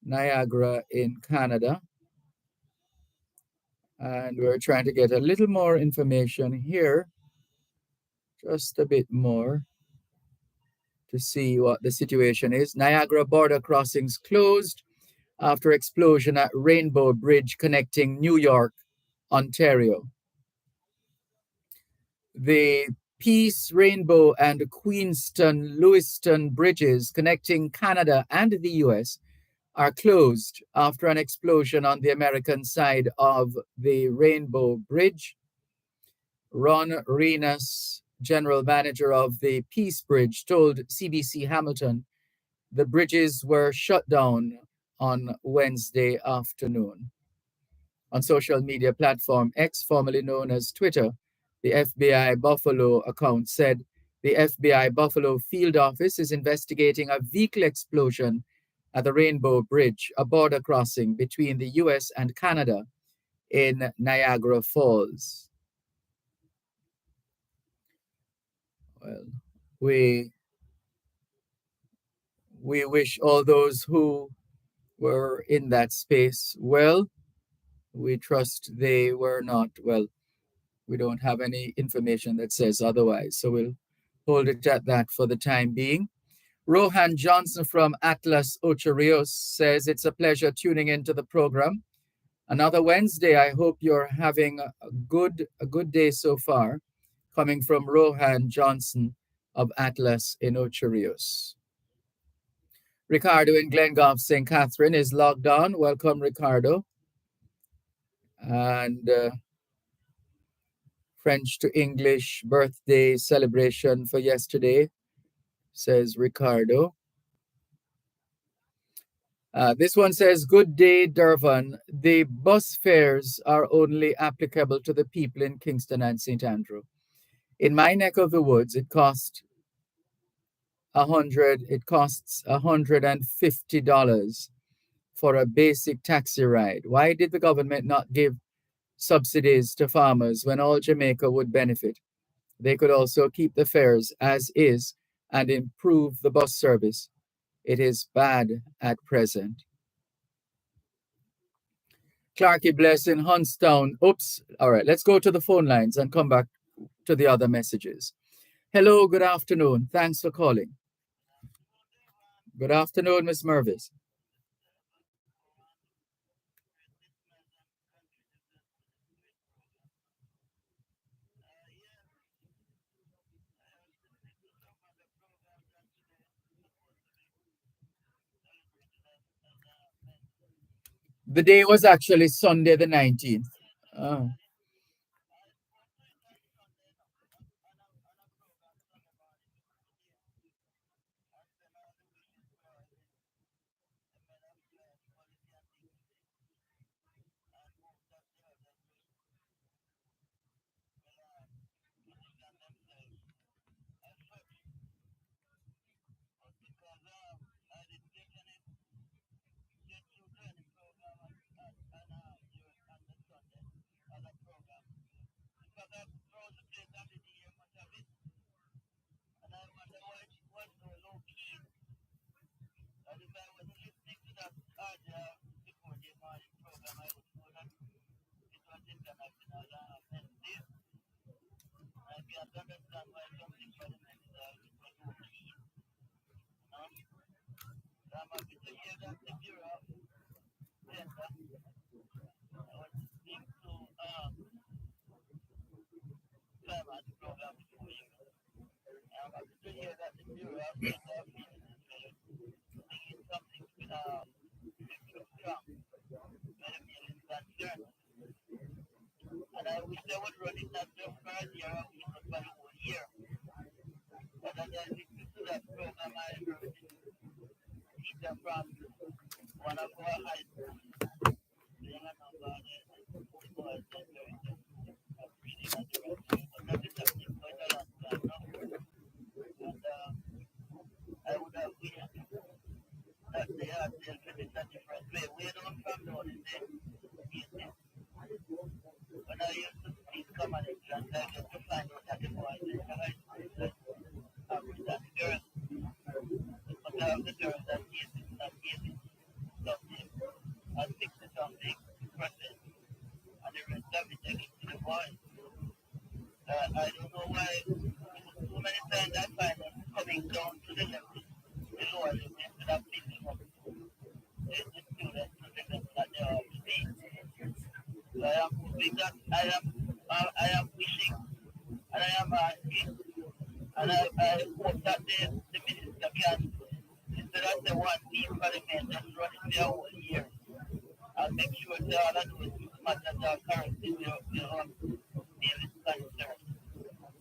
Niagara in Canada. And we're trying to get a little more information here, just a bit more, to see what the situation is. Niagara border crossings closed after explosion at Rainbow Bridge connecting New York, Ontario. The Peace, Rainbow, and Queenston, Lewiston bridges connecting Canada and the US are closed after an explosion on the American side of the Rainbow Bridge. Ron Renas, general manager of the Peace Bridge, told CBC Hamilton the bridges were shut down on Wednesday afternoon. On social media platform X, formerly known as Twitter, the FBI Buffalo account said the FBI Buffalo field office is investigating a vehicle explosion at the Rainbow Bridge, a border crossing between the US and Canada in Niagara Falls. Well, we wish all those who were in that space well. We trust they were not. Well, we don't have any information that says otherwise, so we'll hold it at that for the time being. Rohan Johnson from Atlas Ocho Rios says it's a pleasure tuning into the program. Another Wednesday. I hope you're having a good day so far. Coming from Rohan Johnson of Atlas in Ocho Rios. Ricardo in Glengulf, St. Catherine is logged on. Welcome, Ricardo. And French to English birthday celebration for yesterday, says Ricardo. This one says, good day, Dervan. The bus fares are only applicable to the people in Kingston and St. Andrew. In my neck of the woods, it costs $150 for a basic taxi ride. Why did the government not give subsidies to farmers when all Jamaica would benefit? They could also keep the fares as is and improve the bus service. It is bad at present. Clarky Bless in Hunstown. Oops. All right, let's go to the phone lines and come back to the other messages. Hello, good afternoon. Thanks for calling. Good afternoon, Miss Mervis. The day was actually Sunday the 19th. Oh. Sure, I'll get that feeling. Thinking something strong when the meal is concerned. And I wish they would run it not just for a year, a week, but for the whole year. But then I listen to that program I heard teacher from one of our high schools saying a number of the boys that are reading at the right time. But that is happening quite a long time now. And I would have wished that they had dealt with it a different way. Where I'm from now is the when I used to speak common English, I get to find out that the boys in the high school that African girls, but I have the girls that easy, something, and 60 something percent, and the rest of it I give to the boys. I don't know why so many times I find them coming down to the level, the lower level, instead of picking up the students to the level that they are to be. So I am hoping that I am wishing and I am asking and I hope that the minister can, instead of the one team for the men, just run it their whole year and make sure they all of those matters are correct in their own daily concern.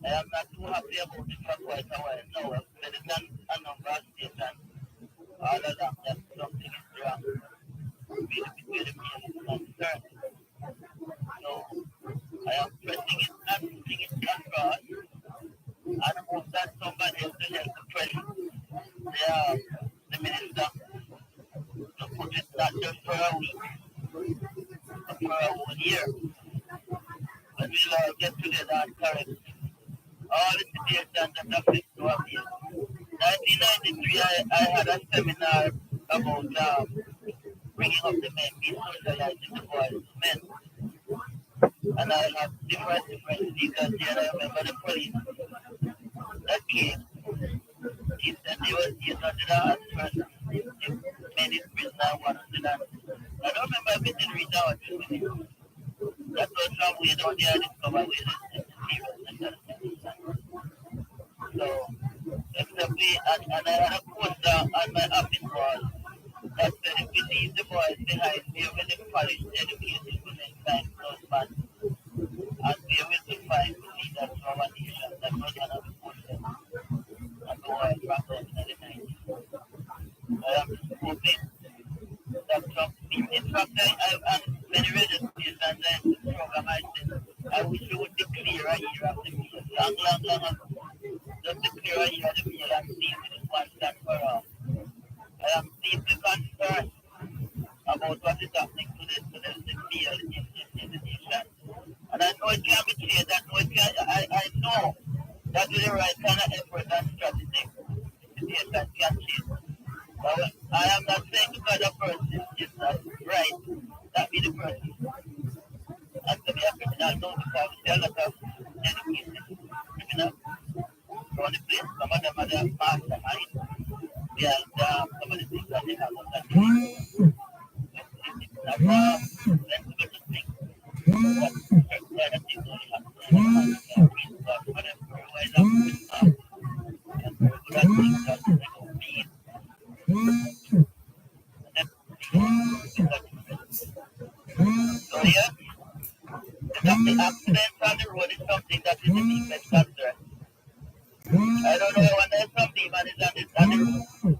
I am not too happy about it for quite a while now. I've said it on a number of states and all of them that something is wrong with the men is concerned. So I am pressing it and putting it across and hope that somebody else will help to press the minister to put it not just for a week, but for a whole year. And we'll all get together and correct all the situations that affect our field. 1993, I had a seminar about bringing up the men, being socializing the boys, men. And I had different speakers there. I remember the police that came. He said they were 800 person. They made it prisoner 100. I don't remember if it did reach out to me. That was some way down there I discovered where the seriousness. So, except we, and I had a poster on my office wall that said if we leave the boys behind, we will polish education within time plus months. And we will find the leaders for our nation. That was one of the posters. And the world wrapped up in the 90s. I am hoping that some people, in fact, I'm very ready to this and then the program I said, I wish we would declare a year of the meal, long ago. Just declare a year of the meal and see if it is one stand for all. I am deeply concerned about what is happening to the meal in the nation. And I know it can be changed, I know that with the right kind of effort and strategy, the nation can change. But I am not saying because the person is not right, that be the person has to be a criminal, no, because there are a lot of educated criminals around the place. Some of them are the mastermind. They are some of the things that they have on that day. It's not wrong, sensible to think that certain kind of things only happen in the country. But for them, otherwise, I'm and very good at things that they don't mean. And then, so, yeah. The accidents on the road is something that is the deepest concern. I don't know when there's some demon is on the road.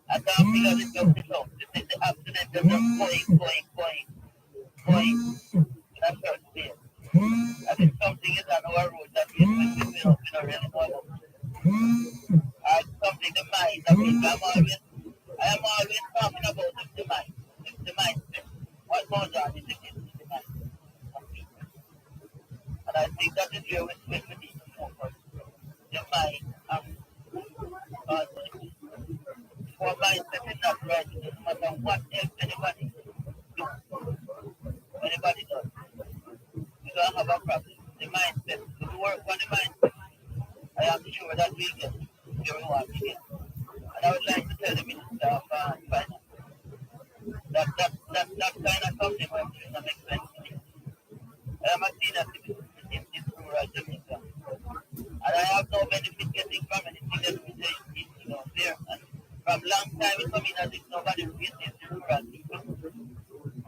I can't figure this out myself. The accident is just going in a certain way. And if something is on our road that we don't really know about. And something the mind, I am always talking about the mind. The mindset. What goes on in the mind of people. And I think that is where we need to focus. The mind and for mindset is not right. It doesn't matter what else anybody does. We don't have a problem. The mindset, if we work on the mindset, I am sure that we get where we want to get. And I would like to tell the Minister of Finance that kind of something where it doesn't make sense to me. I am a senior citizen in rural Jamaica. And I have no benefit getting from anything that we say there. And from long time it coming as if nobody visits the rural people.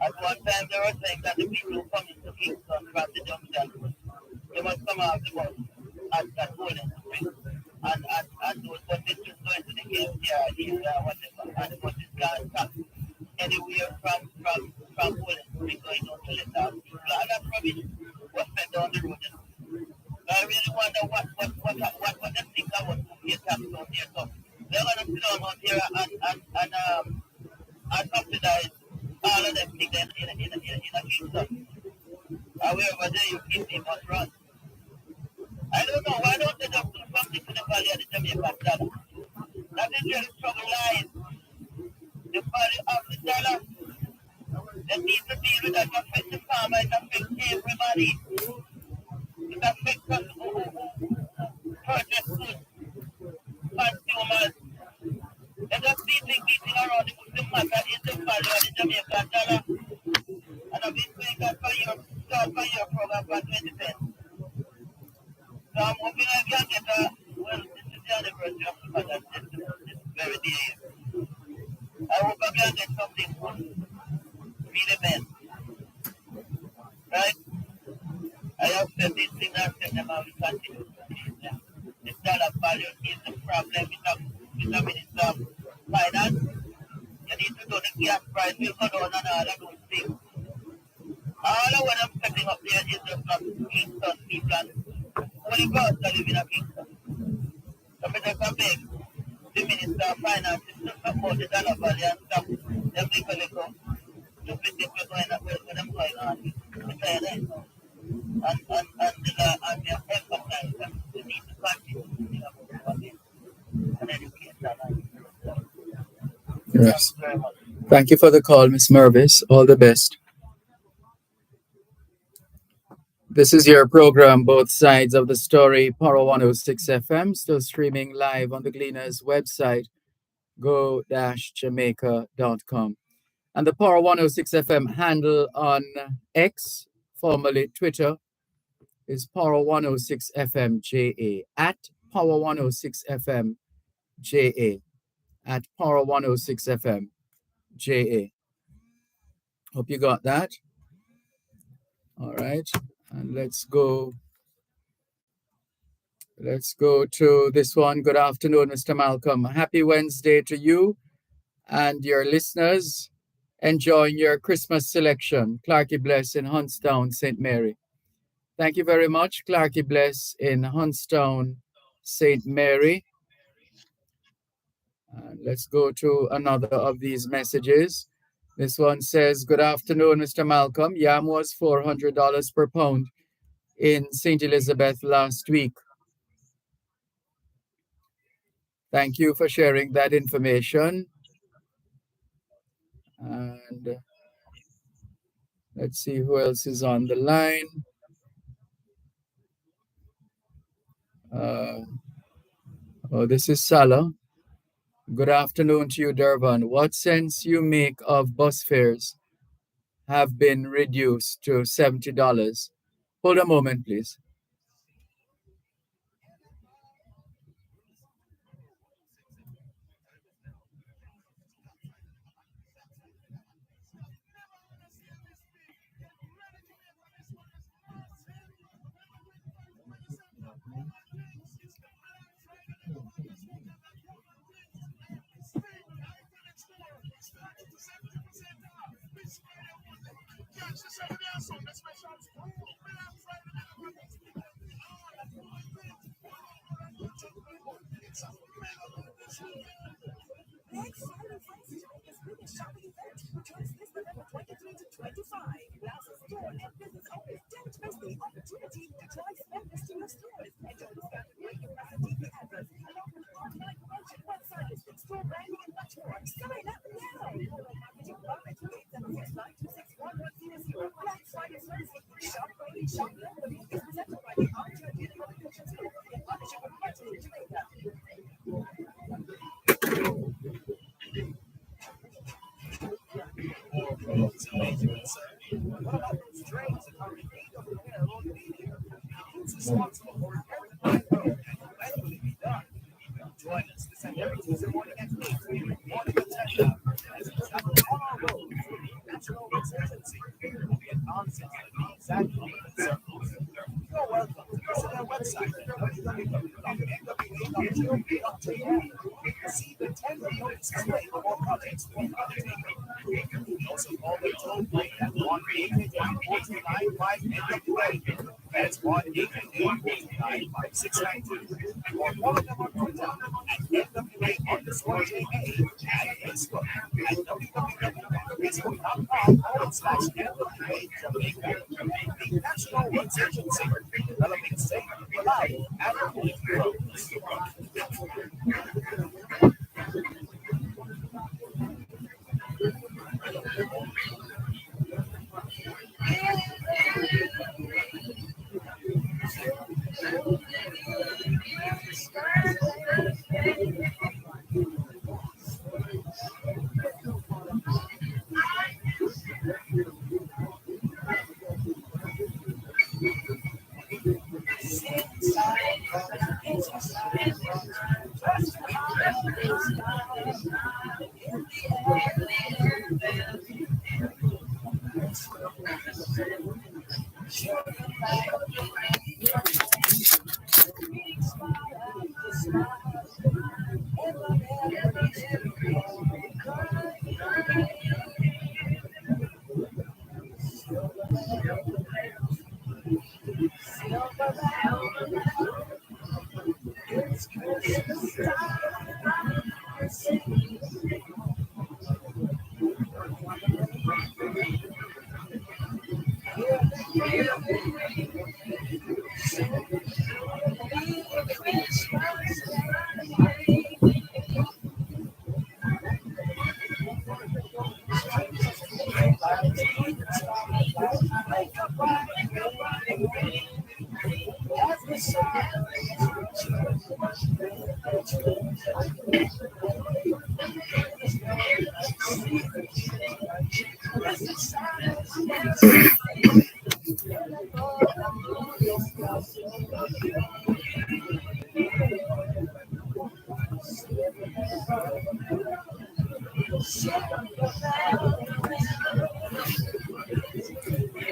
At one time they were saying that the people who come into Kingston from the junction, they must come off the bus at Golden Street. And those buses just go into the KCR area, whatever. And the buses can't stop anywhere from Golden Street going on to the south. And that's rubbish. What's spent down the road? I really wonder what they think about the tax out here. So they're gonna sit down out here and subsidize all of them things in a Kingston. However, there you keep them must run. I don't know, why don't they just do something to the value of the Jamaican dollar? That is where the struggle lies. The value of the dollar. They need to deal with that. It affects the farmer, it affects everybody. It affects us who purchase goods, consumers. They just beating around the bush. The matter is the value of the Jamaican dollar. And I've been saying that for your program for 2010. So I'm hoping I can get this is the anniversary of the Father's this very day. I hope I can get something good for the men. Right? I have said these things, I've said them, I will continue to say them. The dollar value is the problem with the Minister of Finance. You need to know the gas price will go down and all of those things. All of what I'm setting up there is just not Kingston people and only God that live in a Kingston. So I just beg the Minister of Finance to support the dollar value and stop them little stupid things we're going on with China. And they emphasize that we need to continue and educate that. Yes. Thank you for the call, Miss Mervis. All the best. This is your program, Both Sides of the Story, Power 106 FM, still streaming live on the Gleaners website, go-jamaica.com. And the Power 106 FM handle on X, formerly Twitter, is Power 106 FM JA, at Power 106 FM JA, at Power 106 FM JA. Hope you got that. All right. And let's go to this one. Good afternoon, Mr. Malcolm. Happy Wednesday to you and your listeners. Enjoying your Christmas selection. Clarky Bless in Huntstown, St. Mary. Thank you very much, Clarky Bless in Huntstown, St. Mary. And let's go to another of these messages. This one says, good afternoon, Mr. Malcolm. Yam was $400 per pound in St. Elizabeth last week. Thank you for sharing that information. And let's see who else is on the line. This is Salah. Good afternoon to you, Dervan. What sense you make of bus fares have been reduced to $70? Hold a moment, please. every Tuesday morning at 8, morning agenda, as we travel on our road through the National Insurgency, we'll be advancing the needs and needs circles. You're welcome to visit our website, www.nwa.gov.jm, to see the 10 video display of our projects for undertaking. We also call the toll free at 1-888-429-5NWA. That's 1-888-429-5692. Or follow them on Twitter at NWA_JA and Facebook at www.facebook.com/NWA Jamaica. The National Insurgency, developing safe, reliable, and clean roads.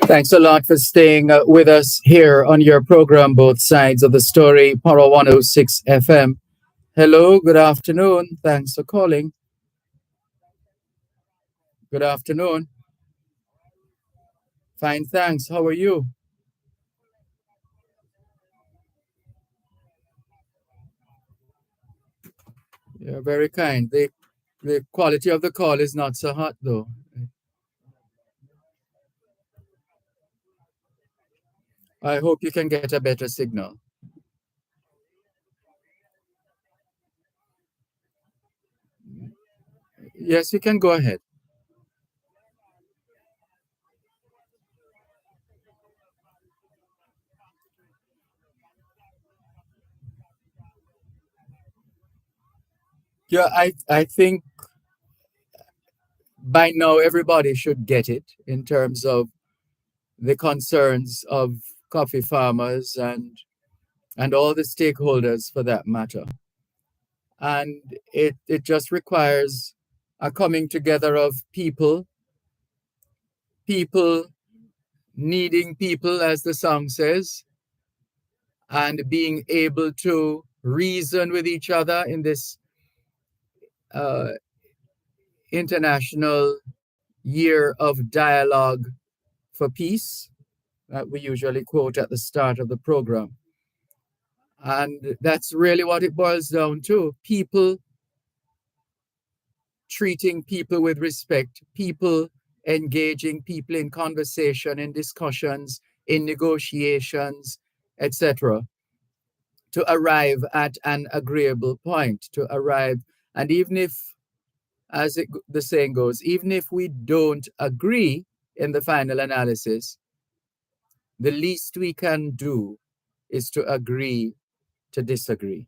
Thanks a lot for staying with us here on your program, Both Sides of the Story, Power 106 FM. Hello, good afternoon. Thanks for calling. Good afternoon. Fine, thanks. How are you? You're very kind. The quality of the call is not so hot, though. I hope you can get a better signal. Yes, you can go ahead. Yeah, I think by now everybody should get it in terms of the concerns of coffee farmers and all the stakeholders for that matter. And it just requires a coming together of people needing people, as the song says, and being able to reason with each other in this uh, international year of dialogue for peace that we usually quote at the start of the program. And that's really what it boils down to: people treating people with respect, people engaging people in conversation, in discussions, in negotiations, etc., to arrive at an agreeable point, to arrive. And even if, the saying goes, even if we don't agree in the final analysis, the least we can do is to agree to disagree.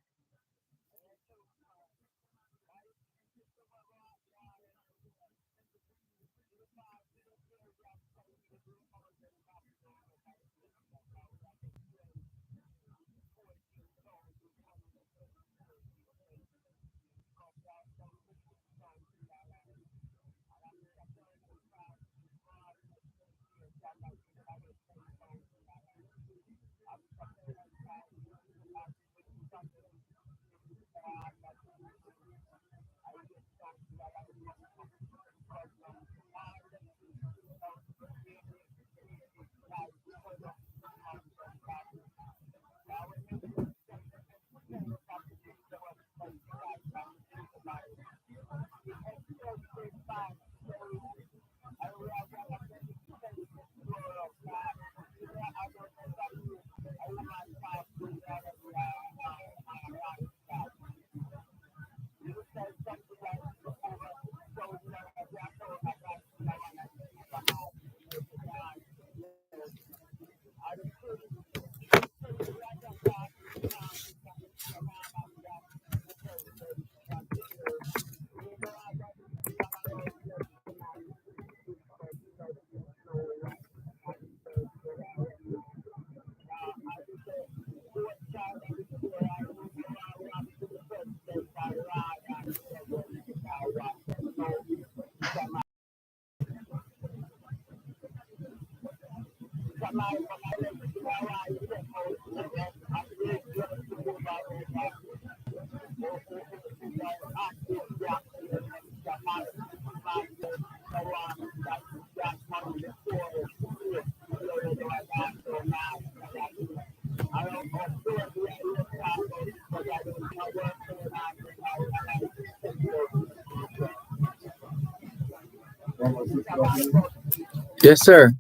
Yes, sir.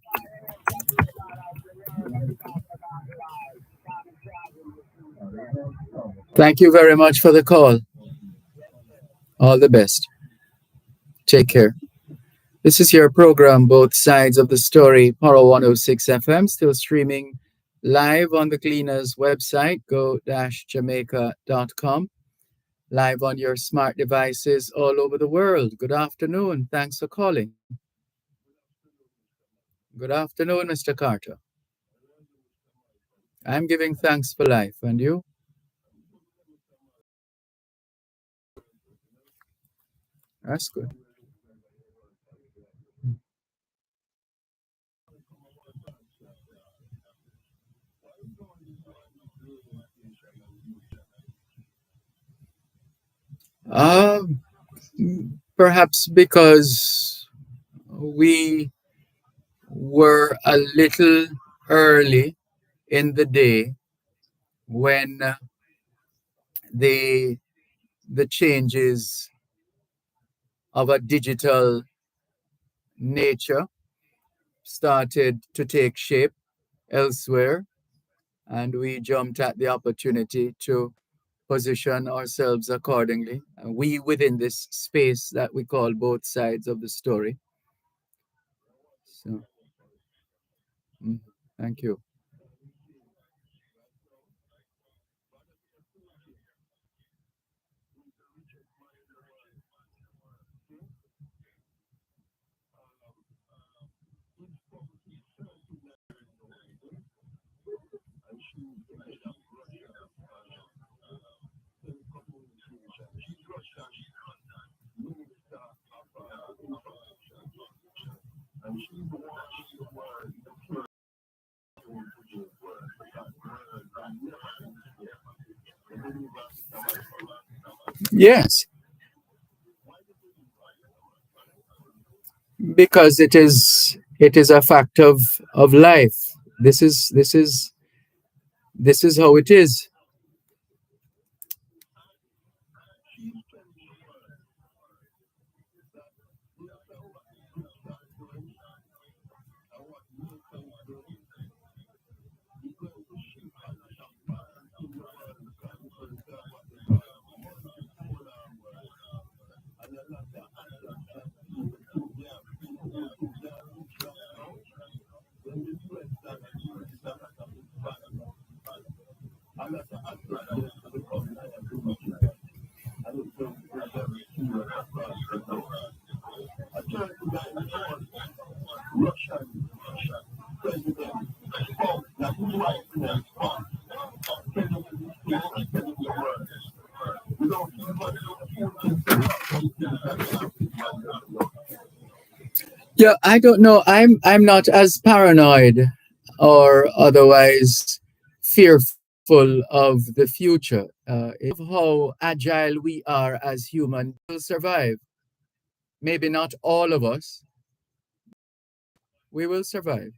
Thank you very much for the call. All the best. Take care. This is your program, Both Sides of the Story, Power 106 FM, still streaming live on the Cleaners website, go-jamaica.com, live on your smart devices all over the world. Good afternoon. Thanks for calling. Good afternoon, Mr. Carter. I'm giving thanks for life. And you? That's good. Uh, Perhaps because we were a little early in the day when the the changes of a digital nature started to take shape elsewhere, and we jumped at the opportunity to position ourselves accordingly. And we within this space that we call both sides of the story. So, mm, thank you. Yes, because it is a fact of life. This is how it is. Yeah, I don't know. I'm not as paranoid or otherwise fearful of the future. Of how agile we are as humans will survive. Maybe not all of us. We will survive.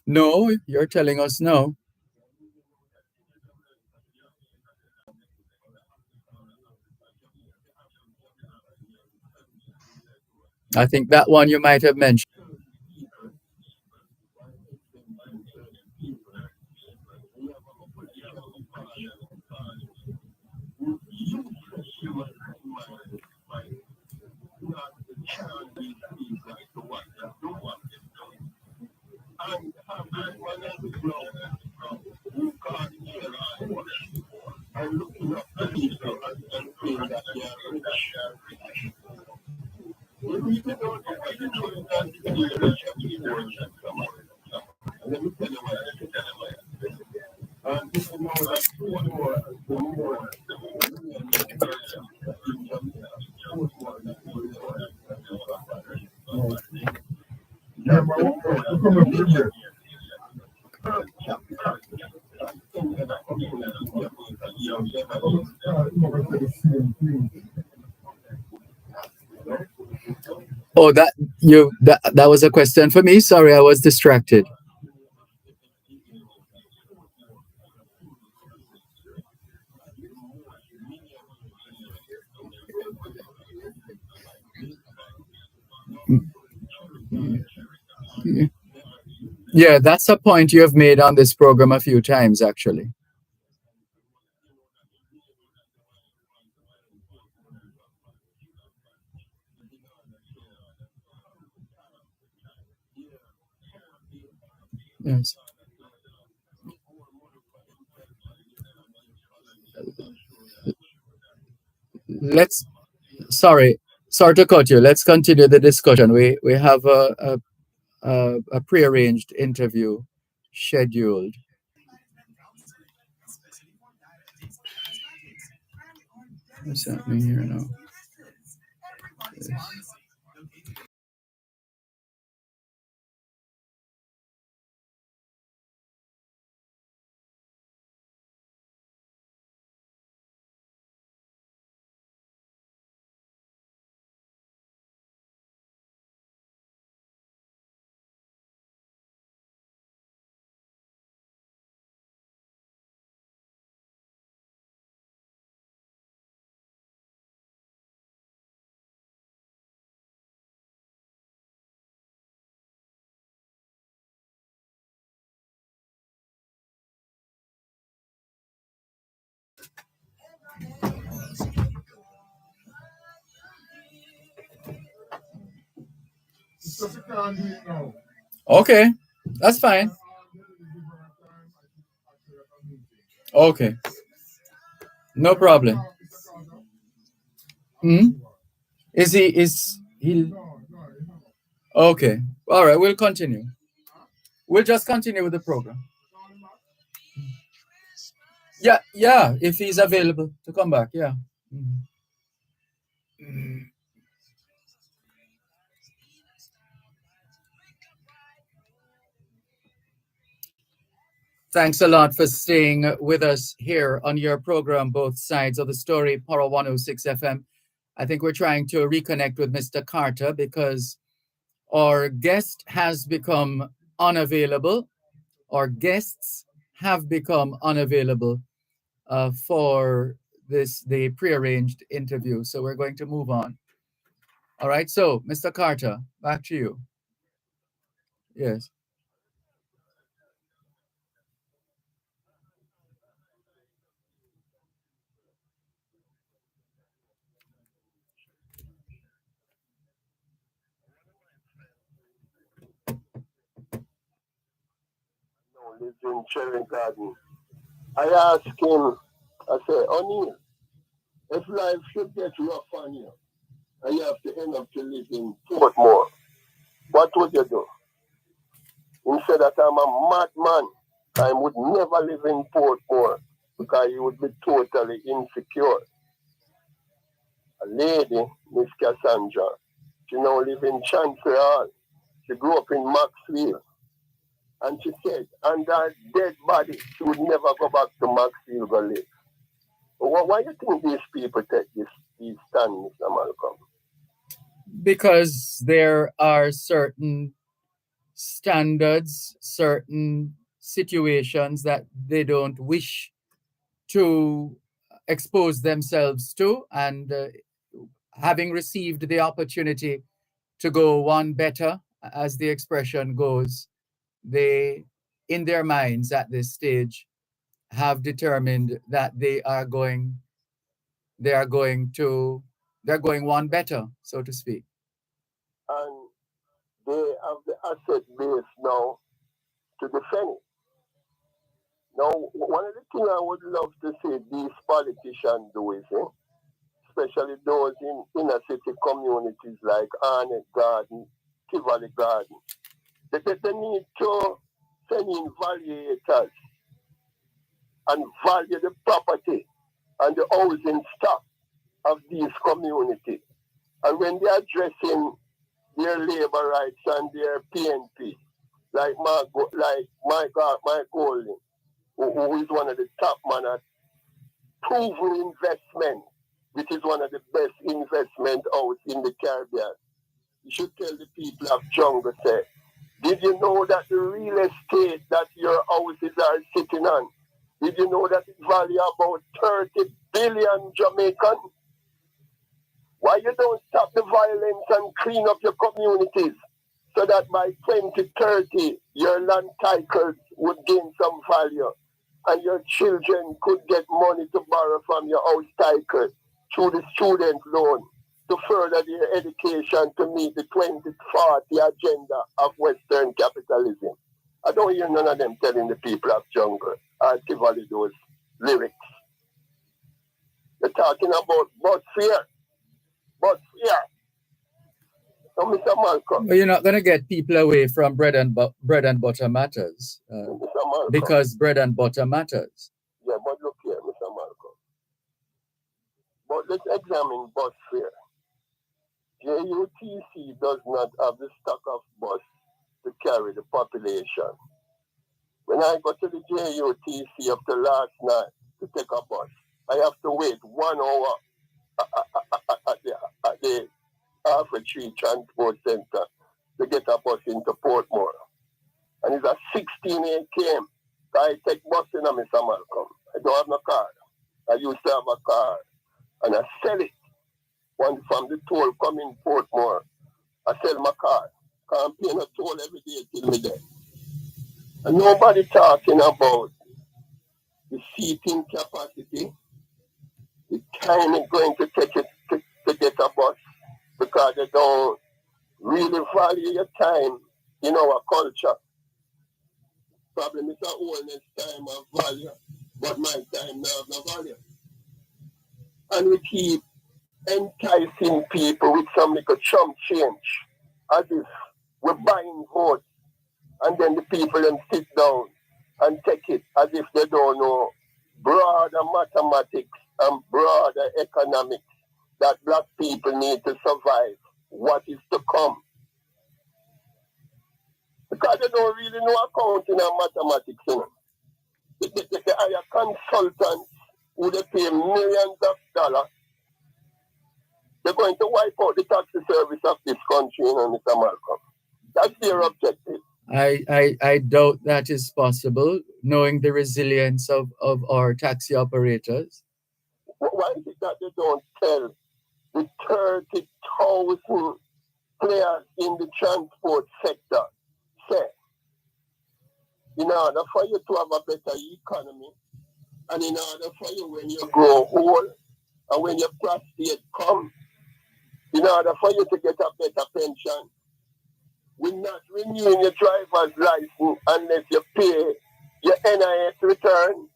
No, you're telling us no. I think that one you might have mentioned. Let me tell you why. Let me tell you why. And this is more like the more yeah, but come up here. Oh, that was a question for me. Sorry, I was distracted. Yeah, that's a point you have made on this program a few times, actually. Yes. Let's. Sorry, sorry to cut you. Let's continue the discussion. We have a prearranged interview scheduled. What's happening here now? Yes. Okay, that's fine. Okay, no problem. Hmm? Is he? Okay, all right. We'll continue. We'll just continue with the program. Yeah, yeah. If he's available to come back, yeah. Mhm. Thanks a lot for staying with us here on your program, Both Sides of the Story, Power 106 FM. I think we're trying to reconnect with Mr. Carter because our guest has become unavailable. Our guests have become unavailable for the prearranged interview. So we're going to move on. All right. So, Mr. Carter, back to you. Yes. No, lives in Cherry Garden. I asked him, I said, O'Neill, if life should get rough on you and you have to end up to live in Portmore, what would you do? He said that I'm a madman. I would never live in Portmore because you would be totally insecure. A lady, Miss Cassandra, she now lives in Chancery Hall. She grew up in Maxfield. And she said, under her dead body, she would never go back to Maxfield to live. Why do you think these people take these stand, Mr. Malcolm? Because there are certain standards, certain situations that they don't wish to expose themselves to. And having received the opportunity to go one better, as the expression goes, they, in their minds at this stage, have determined that they are going to, they're going one better, so to speak. And they have the asset base now to defend it. Now, one of the things I would love to see these politicians do is, especially those in inner city communities like Arnett Garden, Tivoli Garden, they need to sending valuators and value the property and the housing stock of these communities. And when they're addressing their labor rights and their PNP, like Mike Golding, who is one of the top man at proven investment, which is one of the best investment out in the Caribbean. You should tell the people of Jungle, say, did you know that the real estate that your houses are sitting on, did you know that it value about 30 billion Jamaican? Why you don't stop the violence and clean up your communities so that by 2030 your land titles would gain some value and your children could get money to borrow from your house title through the student loan to further their education to meet the 2040 agenda of Western capitalism. I don't hear none of them telling the people of Jungle or Tivoli those lyrics. They're talking about bus fare. But yeah, so Mr. Malcolm. Well, you're not going to get people away from bread and butter matters, because bread and butter matters. Yeah, but look here, Mr. Malcolm. But let's examine bus fare. JUTC does not have the stock of bus to carry the population. When I go to the JUTC up to last night to take a bus, I have to wait 1 hour at the Halfway Tree Transport Center to get a bus into Portmore. And it's a 16 km. I take bus in Mr. Malcolm. I don't have no car. I used to have a car. And I sell it. One from the toll coming Portmore. I sell my car. Can't pay no toll every day till me there. And nobody talking about the seating capacity, the time it's going to take it to get a bus, because they don't really value your time in our culture. Problem is our oldest time of value, but my time now have no value. And we keep enticing people with some little chump change, as if we're buying votes, and then the people then sit down and take it as if they don't know broader mathematics and broader economics that black people need to survive what is to come. Because they don't really know accounting and mathematics, you know. They hire consultants who they pay millions of dollars. They're going to wipe out the taxi service of this country, you know, Mr. Malcolm. That's their objective. I doubt that is possible, knowing the resilience of our taxi operators. Why is it that they don't tell the 30,000 players in the transport sector, say, in order for you to have a better economy, and in order for you when you grow old, and when your prostate comes, in order for you to get a better pension, we're not renewing your driver's license unless you pay your NIS return,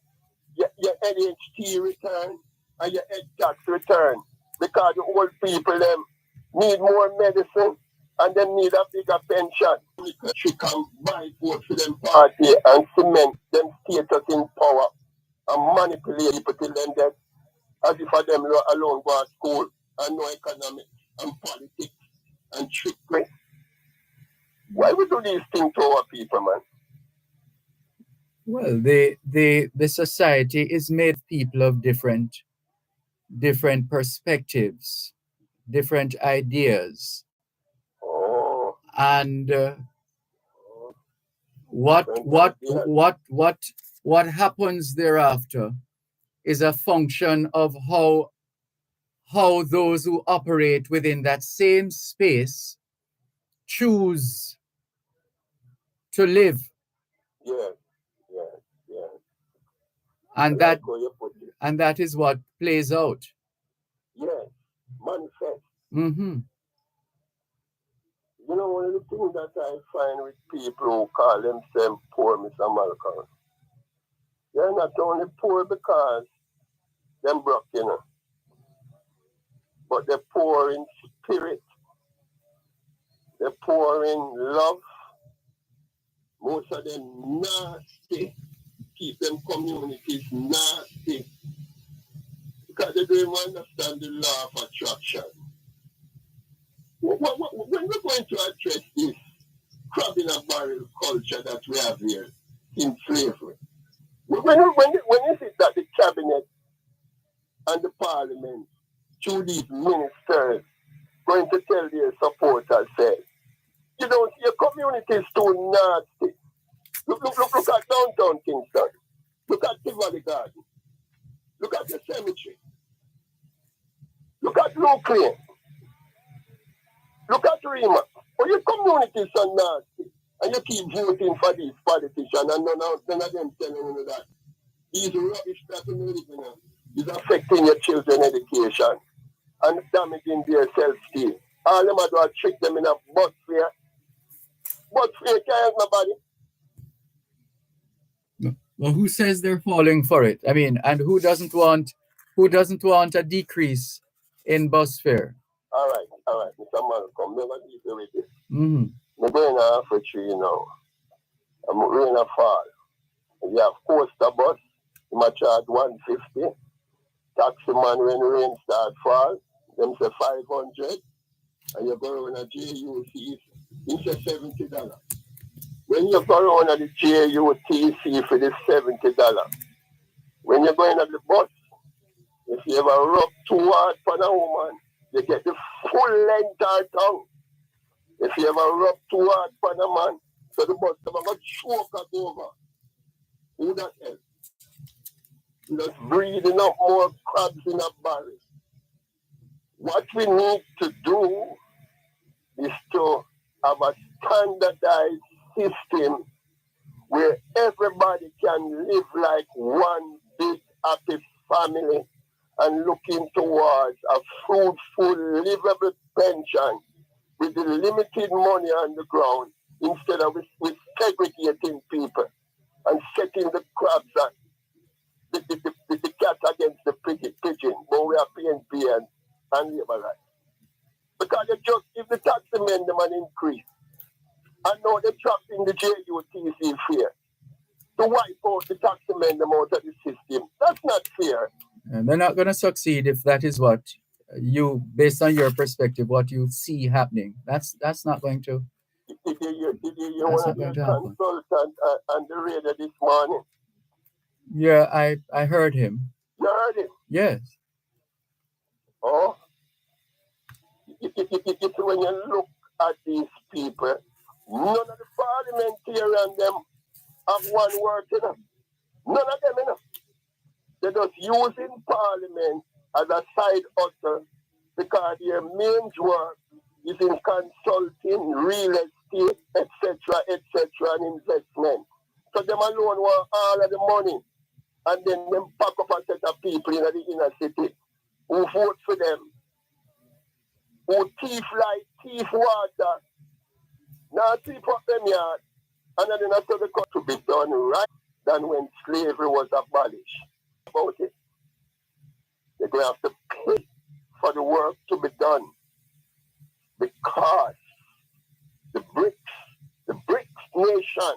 your NHT return, and your head tax return. Because the old people them need more medicine and they need a bigger pension. She can buy vote for them party and cement them status in power and manipulate people till them dead, as if for them alone go to school and no economics and politics and trickery. Why we do these things to our people, man? Well, the society is made of people of different perspectives, different ideas, and what happens thereafter is a function of how those who operate within that same space choose to live. Yeah. And that is what plays out. Yes, manifest. Mm-hmm. You know, one of the things that I find with people who call themselves poor, Mr. Malcolm, they're not only poor because they're broke, you know, but they're poor in spirit. They're poor in love, Most of them nasty. Keep them communities nasty. Because they don't even understand the law of attraction. When we're going to address this crab in a barrel culture that we have here in slavery, when you see that the cabinet and the parliament, through these ministers, going to tell their supporters, say, you don't see your community is too nasty. Look at downtown Kingston. Look at Tivoli Garden. Look at the cemetery. Look at Luke Lane. Look at Rima. But your community is so nasty. And you keep voting for these politicians and none of them telling you that these rubbish that you live in is affecting your children's education and damaging their self-esteem. All them are to trick them in a bus fare. Bus fare can't help nobody. Well, who says they're falling for it? I mean, and who doesn't want a decrease in bus fare? All right, Mr. Malcolm, never leave you with this. Mm-hmm. I'm going to half a tree now. I'm rain a fall. You have coaster bus, you might charge 150. Taxi man when rain start fall, them say 500. And you go around a JUTC, you say $70. When you go around the JUTC for the $70, when you're going at the bus, if you ever rub too hard for a woman, you get the full length of her tongue. If you ever rub too hard for a man, so the bus never got choke over. Who that help? Just breathing up more crabs in a barrel. What we need to do is to have a standardized system where everybody can live like one big happy family and looking towards a fruitful, livable pension with the limited money on the ground instead of with segregating people and setting the crabs and the cat against the pigeon, but we are PNP and labor rights. Because they just give the tax amendment an increase. And now they're dropping the JUTC fare to wipe out the tax amendment out of the system. That's not fair. And they're not going to succeed if that is what you, based on your perspective, what you see happening. That's not going to. Did you want to be a consultant on the radio this morning? Yeah, I heard him. You heard him? Yes. Oh? When you look at these people, none of the parliamentarians them have one word to them. None of them, you know. They're just using parliament as a side hustle because their main work is in consulting, real estate, etc., and investment. So them alone want all of the money. And then them pack up a set of people in the inner city who vote for them, who thief like thief water. Now thief up them yard. And then after the cut to be done right than when slavery was abolished. About it. They're going to have to pay for the work to be done. Because the BRICS nation,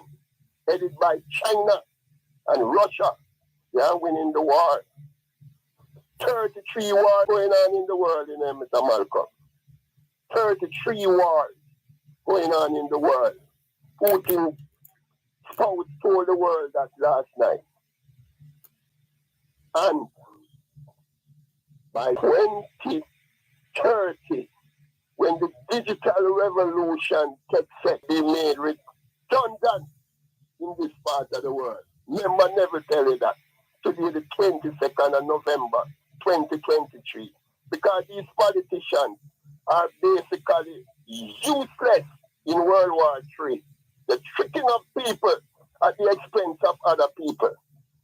headed by China and Russia, they are winning the war. 33 wars going on in the world, you know, Mr. Malcolm. 33 wars going on in the world. Putin told the world that last night. And by 2030, when the digital revolution takes effect, be made redundant in this part of the world. Remember, never tell you that. Today, the 22nd of November, 2023. Because these politicians are basically useless in World War III. They're tricking up people at the expense of other people.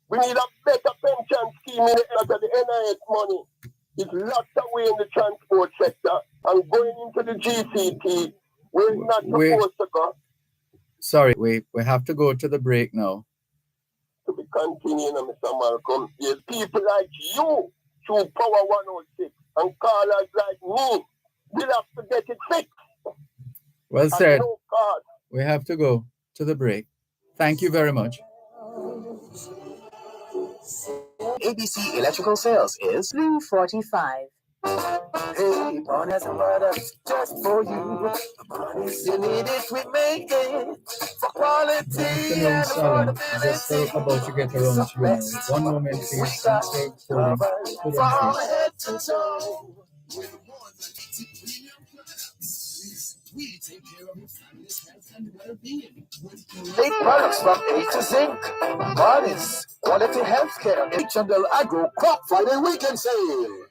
We need a better pension scheme in the NIS money. It's locked away in the transport sector and going into the GCT where it's not supposed to go. Sorry, we have to go to the break now. To be continuing, Mr. Malcolm, there's people like you through Power 106 and callers like me will have to get it fixed. Well said. No, we have to go to the break. Thank you very much. ABC Electrical Sales is $3.45. Hey, Bon has a product just for you. You need it, we make it for quality Afternoon, and Salam. Just affordability. about to get around to you now. One moment, We please. got Stay holding. covered Hold from on, please. head to toe. With more than 80 premium products, we take care of your family's health and well-being. With great products from A to Zinc. Bonus, quality healthcare. H&L Agro Crop Friday Weekend Sale.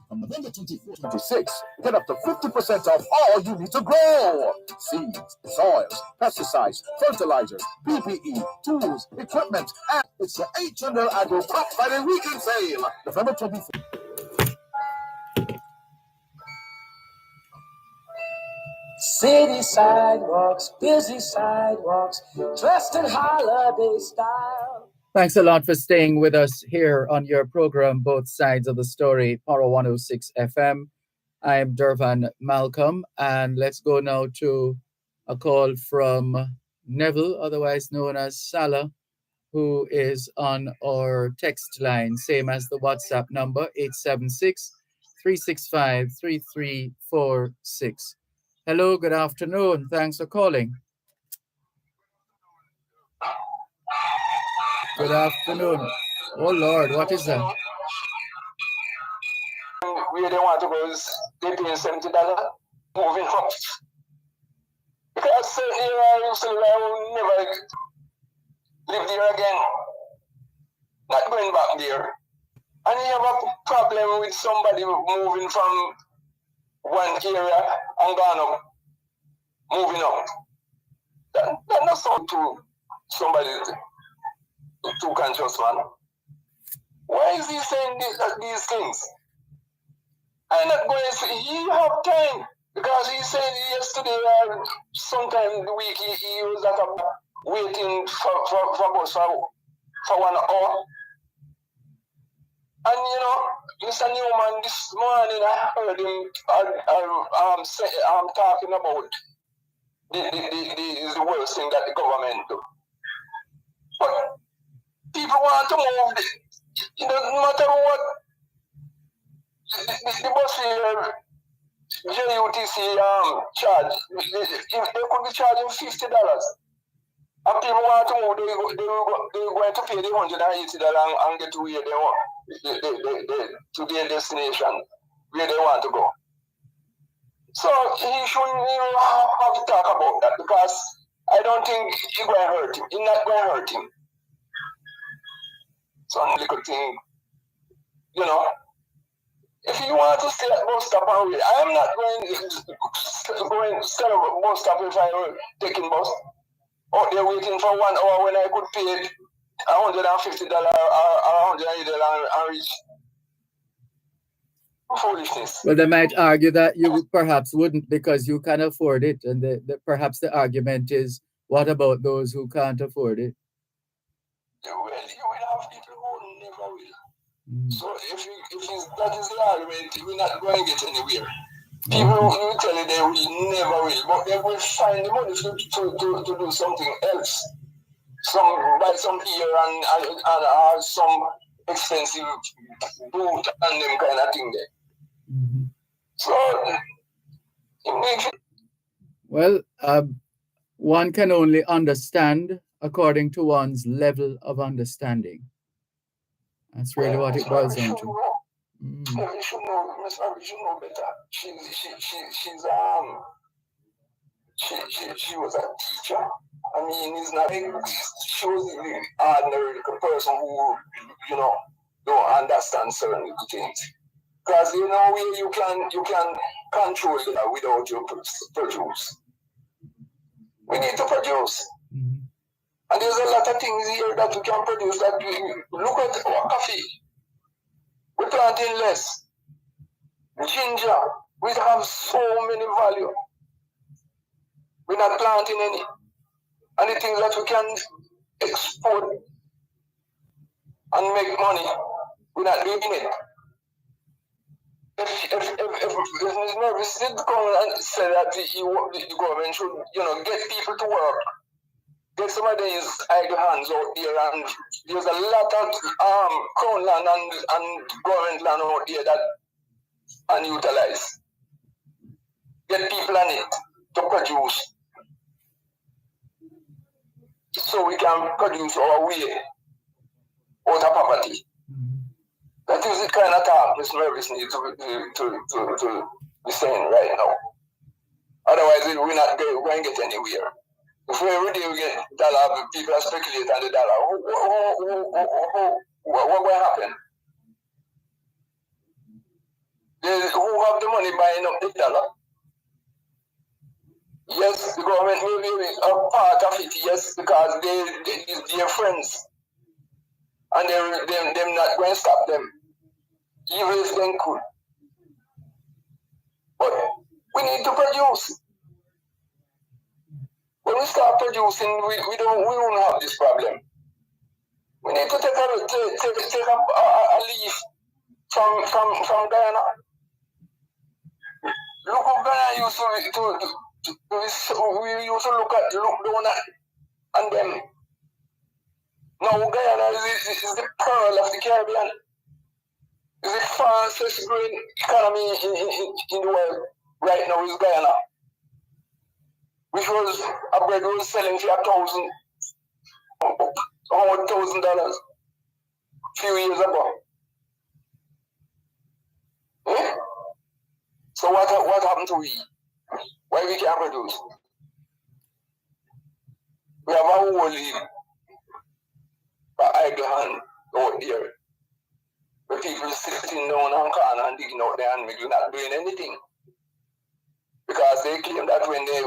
From November 24 to 26, get up to 50% off all you need to grow. Seeds, soils, pesticides, fertilizers, PPE, tools, equipment, and it's the H&L Agro Crop Friday Weekend Sale. November 24th. City sidewalks, busy sidewalks, dressed in holiday style. Thanks a lot for staying with us here on your program, Both Sides of the Story, Power 106 FM. I am Dervan Malcolm, and let's go now to a call from Neville, otherwise known as Salah, who is on our text line, same as the WhatsApp number, 876-365-3346. Hello, good afternoon. Thanks for calling. Good afternoon. Oh, Lord, what is that? Where they want to go is they paying $70 moving up. Because certain area I used to live, I will never live there again. Not going back there. And you have a problem with somebody moving from one area and gone up, moving up. That's not so to somebody too conscious, man. Why is he saying these things? I'm not going to say he have time because he said yesterday or sometime the week he was at a waiting for bus for 1 hour. And you know, Mr. Newman, this morning I heard him talking about the worst thing that the government do. But people want to move. It doesn't matter what the bus here, JUTC charge. They could be charging $50. And people want to move, they're going to pay the $180 and get to where they want, to their destination, where they want to go. So he shouldn't even have to talk about that because I don't think it's going to hurt him. It's not going to hurt him. Some little thing, you know. If you want to stay at bus stop and wait, I am not going to stay at bus stop if I were taking bus. Or they're waiting for 1 hour when I could pay $150 or $180 and reach. Foolishness. Well, they might argue that you perhaps wouldn't because you can afford it. And perhaps the argument is, what about those who can't afford it? You will have people who never will. So if that is the argument, we're not going to get anywhere. People will tell you they will never will, but they will find the money to do something else. Buy some beer and some expensive boot and them kind of thing there. Mm-hmm. So it makes it. Well, one can only understand according to one's level of understanding. That's really what it boils down to. You should know, Miss Mary, you know better. She was a teacher. I mean, it's not. She was the ordinary person who, you know, don't understand certain things. Because you know you can control it without you produce. We need to produce. Mm-hmm. And there's a lot of things here that we can produce. That we look at our coffee. We're planting less. Ginger, we have so many value. We're not planting any. And the things that we can export and make money, we're not doing it. If Ms. Mavis did come and say that the government should, you know, get people to work, get some of these idle hands out there, and there's a lot of crown land and government land out there that unutilized. Get people on it to produce, so we can produce our way out of poverty. That is the kind of talk Mr. Mervis needs to be saying right now. Otherwise, we're not going to get anywhere. If every day we get dollar, people are speculating on the dollar. What will happen? Who have the money buying up the dollar? Yes, the government may be a part of it, yes, because they're friends. And they're not going to stop them, even if they could. But we need to produce. When we start producing, we won't have this problem. We need to take a leaf from Guyana. Look how Guyana used we used to look down on them. Now Guyana is the pearl of the Caribbean. It's the fastest growing economy in the world right now is Guyana. Which was a bread was selling for $1,000 a few years ago. Eh? So what happened to we? Why we can't produce? We have a whole heap of idle hand out there. Where people sitting down on corner and digging out their hand, not doing anything. Because they claim that when they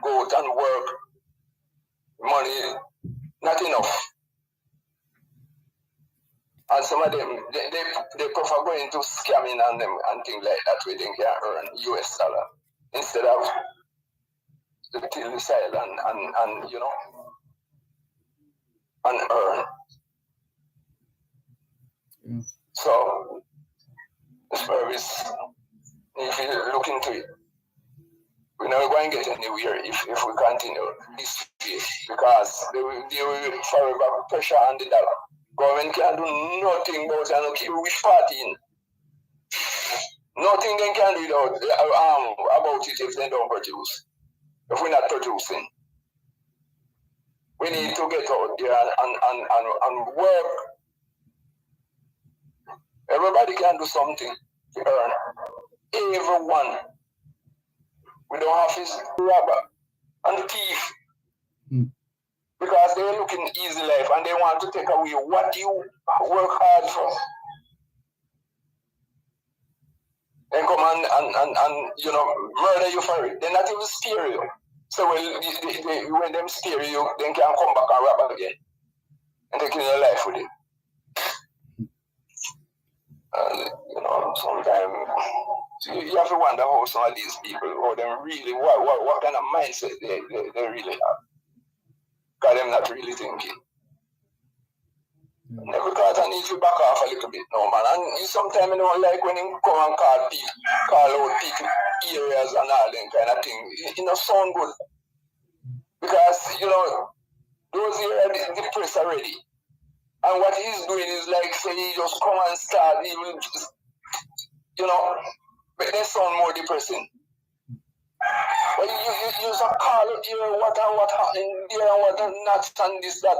go out and work, money not enough. And some of them they prefer going to scamming on them and things like that where they can earn US dollar instead of to till the side and you know and earn. Yeah. So the service, if you look into it, we're not going to get anywhere if we continue this way, because they will forever pressure on the dollar. Government can't do nothing about it and keep wish partying. Nothing they can do about it if they don't produce. If we're not producing. We need to get out there and work. Everybody can do something to earn. Everyone. We don't have his robber and thief. Because they're looking easy life and they want to take away what you work hard for. Then come and you know, murder you for it. They're not even steer you. So when them steer you, they can come back and rob again. And take your life with it. You know, sometimes you have to wonder how some of these people, or them really, what kind of mindset they really have. Because they're not really thinking. Because I need to back off a little bit now, man. And sometimes I don't like when you come and call out people areas and all that kind of thing. It don't sound good. Because, you know, those areas are depressed already. And what he's doing is like, say, he just come and start, he will just, you know, make them sound more depressing. But you just call out here what happened there and what not and this, that.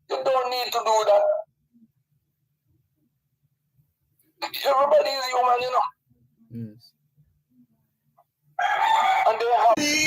You don't need to do that. Everybody is human, you know. Yes. And they have